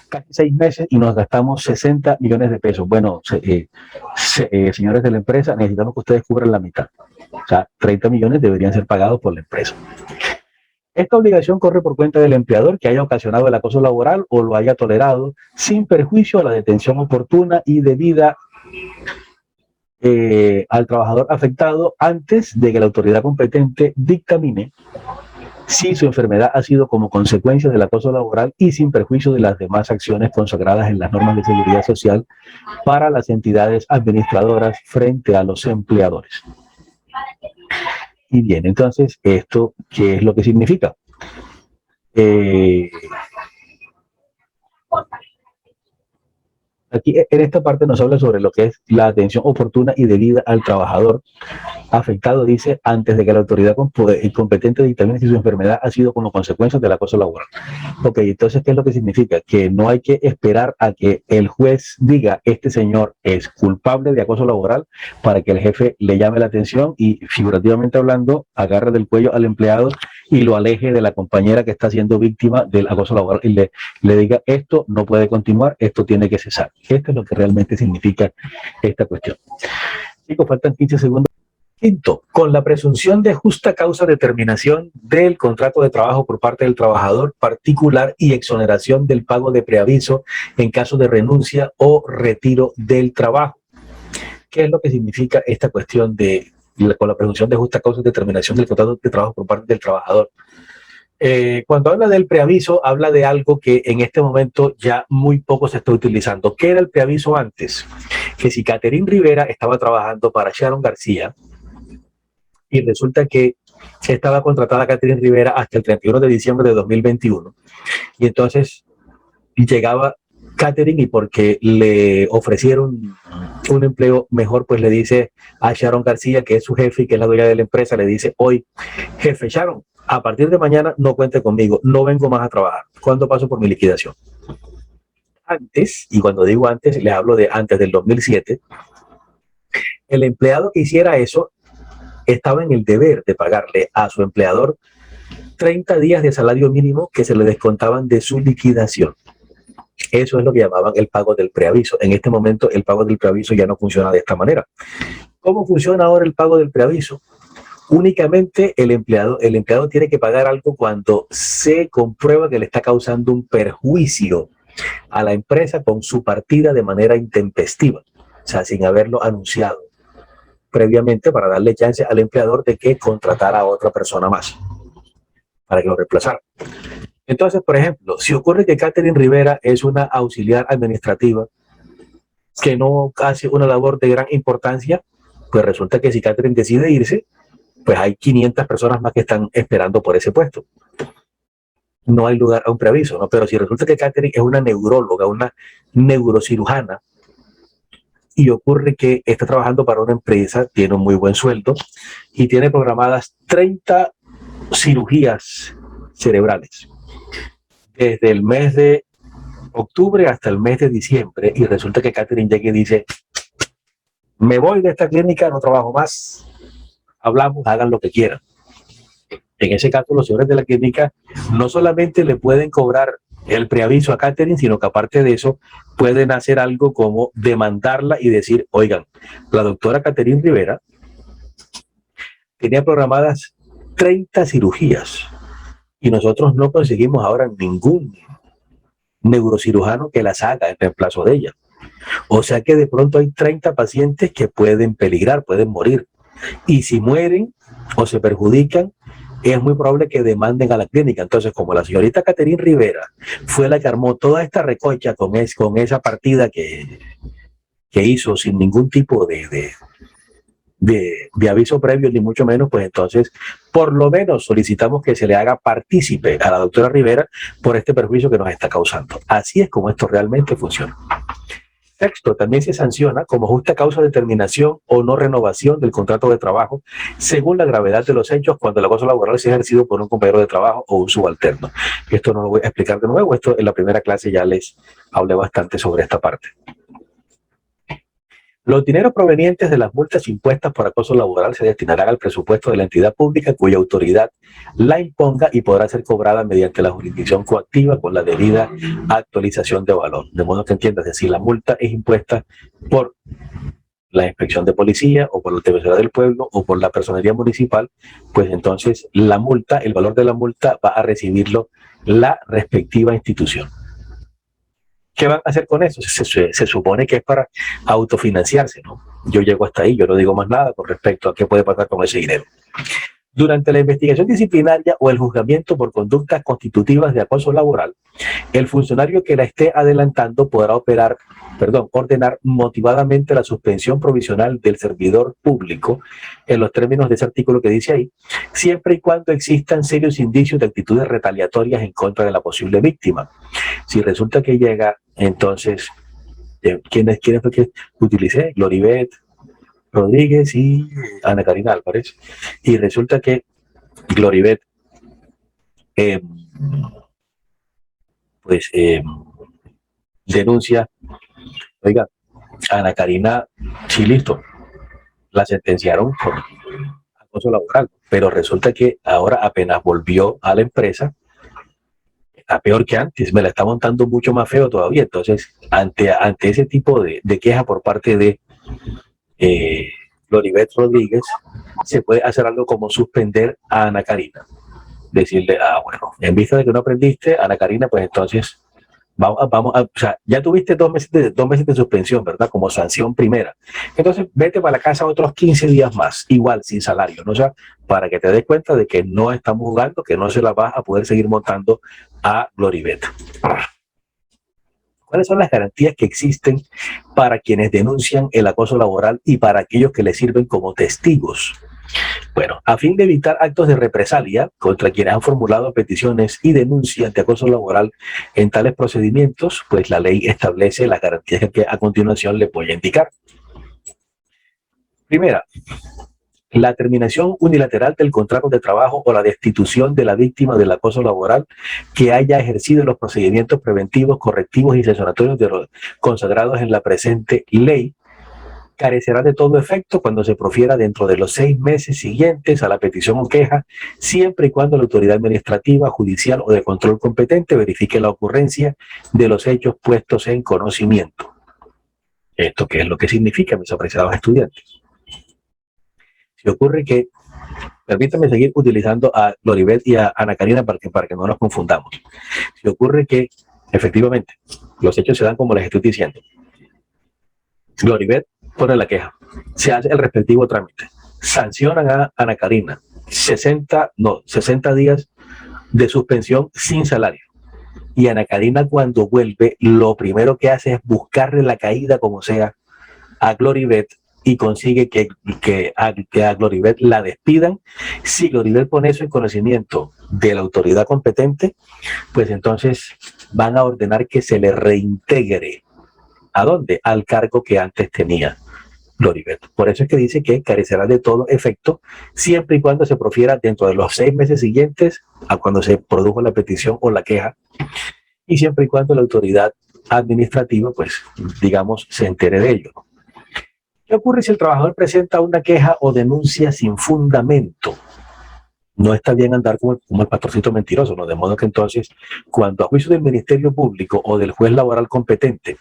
casi 6 meses y nos gastamos 60 millones de pesos. Bueno, señores de la empresa, necesitamos que ustedes cubran la mitad. O sea, 30 millones deberían ser pagados por la empresa. Esta obligación corre por cuenta del empleador que haya ocasionado el acoso laboral o lo haya tolerado sin perjuicio a la detención oportuna y debida al trabajador afectado antes de que la autoridad competente dictamine si su enfermedad ha sido como consecuencia del acoso laboral y sin perjuicio de las demás acciones consagradas en las normas de seguridad social para las entidades administradoras frente a los empleadores. Y bien, entonces, ¿esto qué es lo que significa? Aquí en esta parte nos habla sobre lo que es la atención oportuna y debida al trabajador afectado, dice, antes de que la autoridad competente dictamine si su enfermedad ha sido como consecuencia del acoso laboral. Ok, entonces, ¿qué es lo que significa? Que no hay que esperar a que el juez diga, este señor es culpable de acoso laboral, para que el jefe le llame la atención y, figurativamente hablando, agarre del cuello al empleado y lo aleje de la compañera que está siendo víctima del acoso laboral y le diga, esto no puede continuar, esto tiene que cesar. Esto es lo que realmente significa esta cuestión. Chicos, faltan 15 segundos. Quinto, con la presunción de justa causa de terminación del contrato de trabajo por parte del trabajador particular y exoneración del pago de preaviso en caso de renuncia o retiro del trabajo. ¿Qué es lo que significa esta cuestión de con la presunción de justa causa de terminación del contrato de trabajo por parte del trabajador? Cuando habla del preaviso, habla de algo que en este momento ya muy poco se está utilizando. ¿Qué era el preaviso antes? Que si Catherine Rivera estaba trabajando para Sharon García, y resulta que estaba contratada Catherine Rivera hasta el 31 de diciembre de 2021. Y entonces llegaba Catherine y porque le ofrecieron un empleo mejor, pues le dice a Sharon García, que es su jefe y que es la dueña de la empresa, le dice, hoy, jefe Sharon, a partir de mañana no cuente conmigo, no vengo más a trabajar. ¿Cuándo paso por mi liquidación? Antes, y cuando digo antes, les hablo de antes del 2007, el empleado que hiciera eso estaba en el deber de pagarle a su empleador 30 días de salario mínimo que se le descontaban de su liquidación. Eso es lo que llamaban el pago del preaviso. En este momento el pago del preaviso ya no funciona de esta manera. ¿Cómo funciona ahora el pago del preaviso? Únicamente el empleado tiene que pagar algo cuando se comprueba que le está causando un perjuicio a la empresa con su partida de manera intempestiva, o sea, sin haberlo anunciado previamente, para darle chance al empleador de que contratara a otra persona más para que lo reemplazara. Entonces, por ejemplo, si ocurre que Catherine Rivera es una auxiliar administrativa que no hace una labor de gran importancia, pues resulta que si Catherine decide irse, pues hay 500 personas más que están esperando por ese puesto. No hay lugar a un preaviso, ¿no? Pero si resulta que Catherine es una neuróloga, una neurocirujana, y ocurre que está trabajando para una empresa, tiene un muy buen sueldo y tiene programadas 30 cirugías cerebrales desde el mes de octubre hasta el mes de diciembre, y resulta que Catherine llega y dice, me voy de esta clínica, no trabajo más, hablamos, hagan lo que quieran. En ese caso, los señores de la clínica no solamente le pueden cobrar el preaviso a Catherine, sino que aparte de eso pueden hacer algo como demandarla y decir, oigan, la doctora Catherine Rivera tenía programadas 30 cirugías y nosotros no conseguimos ahora ningún neurocirujano que las haga en reemplazo de ella. O sea que de pronto hay 30 pacientes que pueden peligrar, pueden morir. Y si mueren o se perjudican, es muy probable que demanden a la clínica. Entonces, como la señorita Catherine Rivera fue la que armó toda esta recocha con esa partida que hizo sin ningún tipo de aviso previo, ni mucho menos, pues entonces, por lo menos solicitamos que se le haga partícipe a la doctora Rivera por este perjuicio que nos está causando. Así es como esto realmente funciona. Sexto, también se sanciona como justa causa de terminación o no renovación del contrato de trabajo según la gravedad de los hechos cuando el acoso laboral sea ejercido por un compañero de trabajo o un subalterno. Esto no lo voy a explicar de nuevo, esto en la primera clase ya les hablé bastante sobre esta parte. Los dineros provenientes de las multas impuestas por acoso laboral se destinarán al presupuesto de la entidad pública cuya autoridad la imponga y podrá ser cobrada mediante la jurisdicción coactiva con la debida actualización de valor. De modo que entiendas, si la multa es impuesta por la inspección de policía o por la Defensoría del Pueblo o por la personería municipal, pues entonces la multa, el valor de la multa va a recibirlo la respectiva institución. ¿Qué van a hacer con eso? Se supone que es para autofinanciarse, ¿no? Yo llego hasta ahí, yo no digo más nada con respecto a qué puede pasar con ese dinero. Durante la investigación disciplinaria o el juzgamiento por conductas constitutivas de acoso laboral, el funcionario que la esté adelantando podrá ordenar motivadamente la suspensión provisional del servidor público en los términos de ese artículo que dice ahí, siempre y cuando existan serios indicios de actitudes retaliatorias en contra de la posible víctima. Si resulta que llega, entonces, ¿quién fue que utilicé? Gloribet Rodríguez y Ana Karina Álvarez. Y resulta que Gloribet denuncia, oiga, Ana Karina, sí, listo, la sentenciaron por acoso laboral, pero resulta que ahora apenas volvió a la empresa, está peor que antes, me la está montando mucho más feo todavía. Entonces, ante ese tipo de queja por parte de Gloribet Rodríguez, se puede hacer algo como suspender a Ana Karina. Decirle, bueno, en vista de que no aprendiste, Ana Karina, pues entonces o sea, ya tuviste 2 meses de suspensión, ¿verdad? Como sanción primera. Entonces, vete para la casa otros 15 días más, igual, sin salario, ¿no? O sea, para que te des cuenta de que no estamos jugando, que no se la vas a poder seguir montando a Gloribet. ¿Cuáles son las garantías que existen para quienes denuncian el acoso laboral y para aquellos que les sirven como testigos? Bueno, a fin de evitar actos de represalia contra quienes han formulado peticiones y denuncias de acoso laboral en tales procedimientos, pues la ley establece las garantías que a continuación les voy a indicar. Primera, la terminación unilateral del contrato de trabajo o la destitución de la víctima del acoso laboral que haya ejercido los procedimientos preventivos, correctivos y sancionatorios de los consagrados en la presente ley, carecerá de todo efecto cuando se profiera dentro de los 6 meses siguientes a la petición o queja, siempre y cuando la autoridad administrativa, judicial o de control competente verifique la ocurrencia de los hechos puestos en conocimiento. ¿Esto qué es lo que significa, mis apreciados estudiantes? Si ocurre que, permítanme seguir utilizando a Gloribet y a Ana Karina para que no nos confundamos. Si ocurre que, efectivamente, los hechos se dan como les estoy diciendo, Gloribet pone la queja, se hace el respectivo trámite, sancionan a Ana Karina, 60 días de suspensión sin salario. Y Ana Karina, cuando vuelve, lo primero que hace es buscarle la caída como sea a Gloribet y consigue que a Gloribet la despidan. Si Gloribet pone eso en conocimiento de la autoridad competente, pues entonces van a ordenar que se le reintegre. ¿A dónde? Al cargo que antes tenía Gloribet. Por eso es que dice que carecerá de todo efecto siempre y cuando se profiera dentro de los 6 meses siguientes a cuando se produjo la petición o la queja, y siempre y cuando la autoridad administrativa, pues, digamos, se entere de ello. ¿Qué ocurre si el trabajador presenta una queja o denuncia sin fundamento? No está bien andar como el pastorcito mentiroso, ¿no? De modo que entonces, cuando a juicio del Ministerio Público o del juez laboral competente,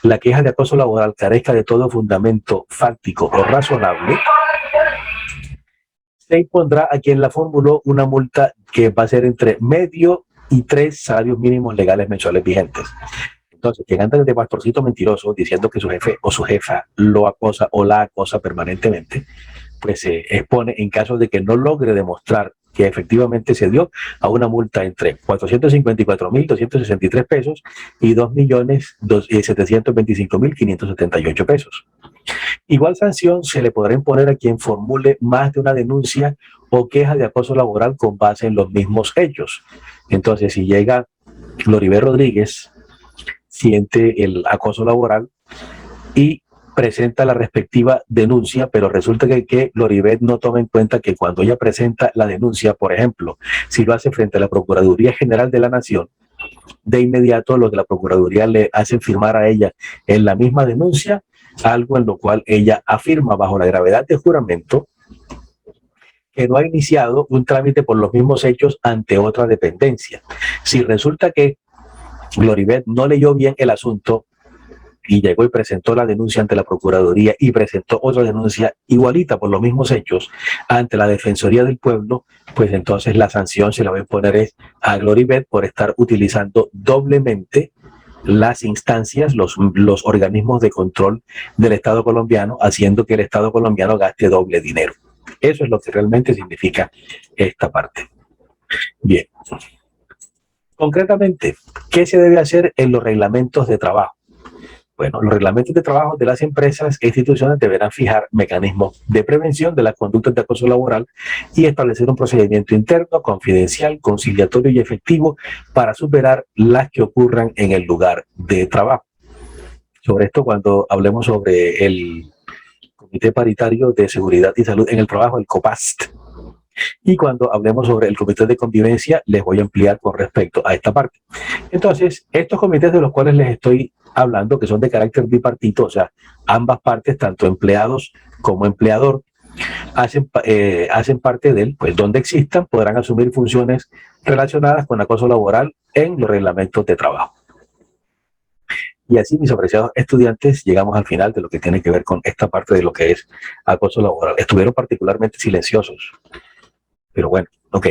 la queja de acoso laboral carezca de todo fundamento fáctico o razonable, se impondrá a quien la formuló una multa que va a ser entre medio y 3 salarios mínimos legales mensuales vigentes. Entonces, quien anda de pastorcito mentiroso diciendo que su jefe o su jefa lo acosa o la acosa permanentemente, pues se expone, en caso de que no logre demostrar que efectivamente se dio, a una multa entre 454.263 pesos y 2.725.578 pesos. Igual sanción se le podrá imponer a quien formule más de una denuncia o queja de acoso laboral con base en los mismos hechos. Entonces, si llega Gloribet Rodríguez, siente el acoso laboral y presenta la respectiva denuncia, pero resulta que Gloribet no toma en cuenta que cuando ella presenta la denuncia, por ejemplo, si lo hace frente a la Procuraduría General de la Nación, de inmediato los de la Procuraduría le hacen firmar a ella en la misma denuncia algo en lo cual ella afirma bajo la gravedad de juramento que no ha iniciado un trámite por los mismos hechos ante otra dependencia. Si resulta que Gloribet no leyó bien el asunto y llegó y presentó la denuncia ante la Procuraduría y presentó otra denuncia igualita por los mismos hechos ante la Defensoría del Pueblo, pues entonces la sanción se la va a imponer a Gloribet por estar utilizando doblemente las instancias, los organismos de control del Estado colombiano, haciendo que el Estado colombiano gaste doble dinero. Eso es lo que realmente significa esta parte. Bien. Concretamente, ¿qué se debe hacer en los reglamentos de trabajo? Bueno, los reglamentos de trabajo de las empresas e instituciones deberán fijar mecanismos de prevención de las conductas de acoso laboral y establecer un procedimiento interno, confidencial, conciliatorio y efectivo para superar las que ocurran en el lugar de trabajo. Sobre esto, cuando hablemos sobre el Comité Paritario de Seguridad y Salud en el Trabajo, el COPAST, y cuando hablemos sobre el Comité de Convivencia, les voy a ampliar con respecto a esta parte. Entonces, estos comités de los cuales les estoy hablando, que son de carácter bipartito, o sea, ambas partes, tanto empleados como empleador, hacen parte de él, pues donde existan, podrán asumir funciones relacionadas con acoso laboral en los reglamentos de trabajo. Y así, mis apreciados estudiantes, llegamos al final de lo que tiene que ver con esta parte de lo que es acoso laboral. Estuvieron particularmente silenciosos, pero bueno, ok.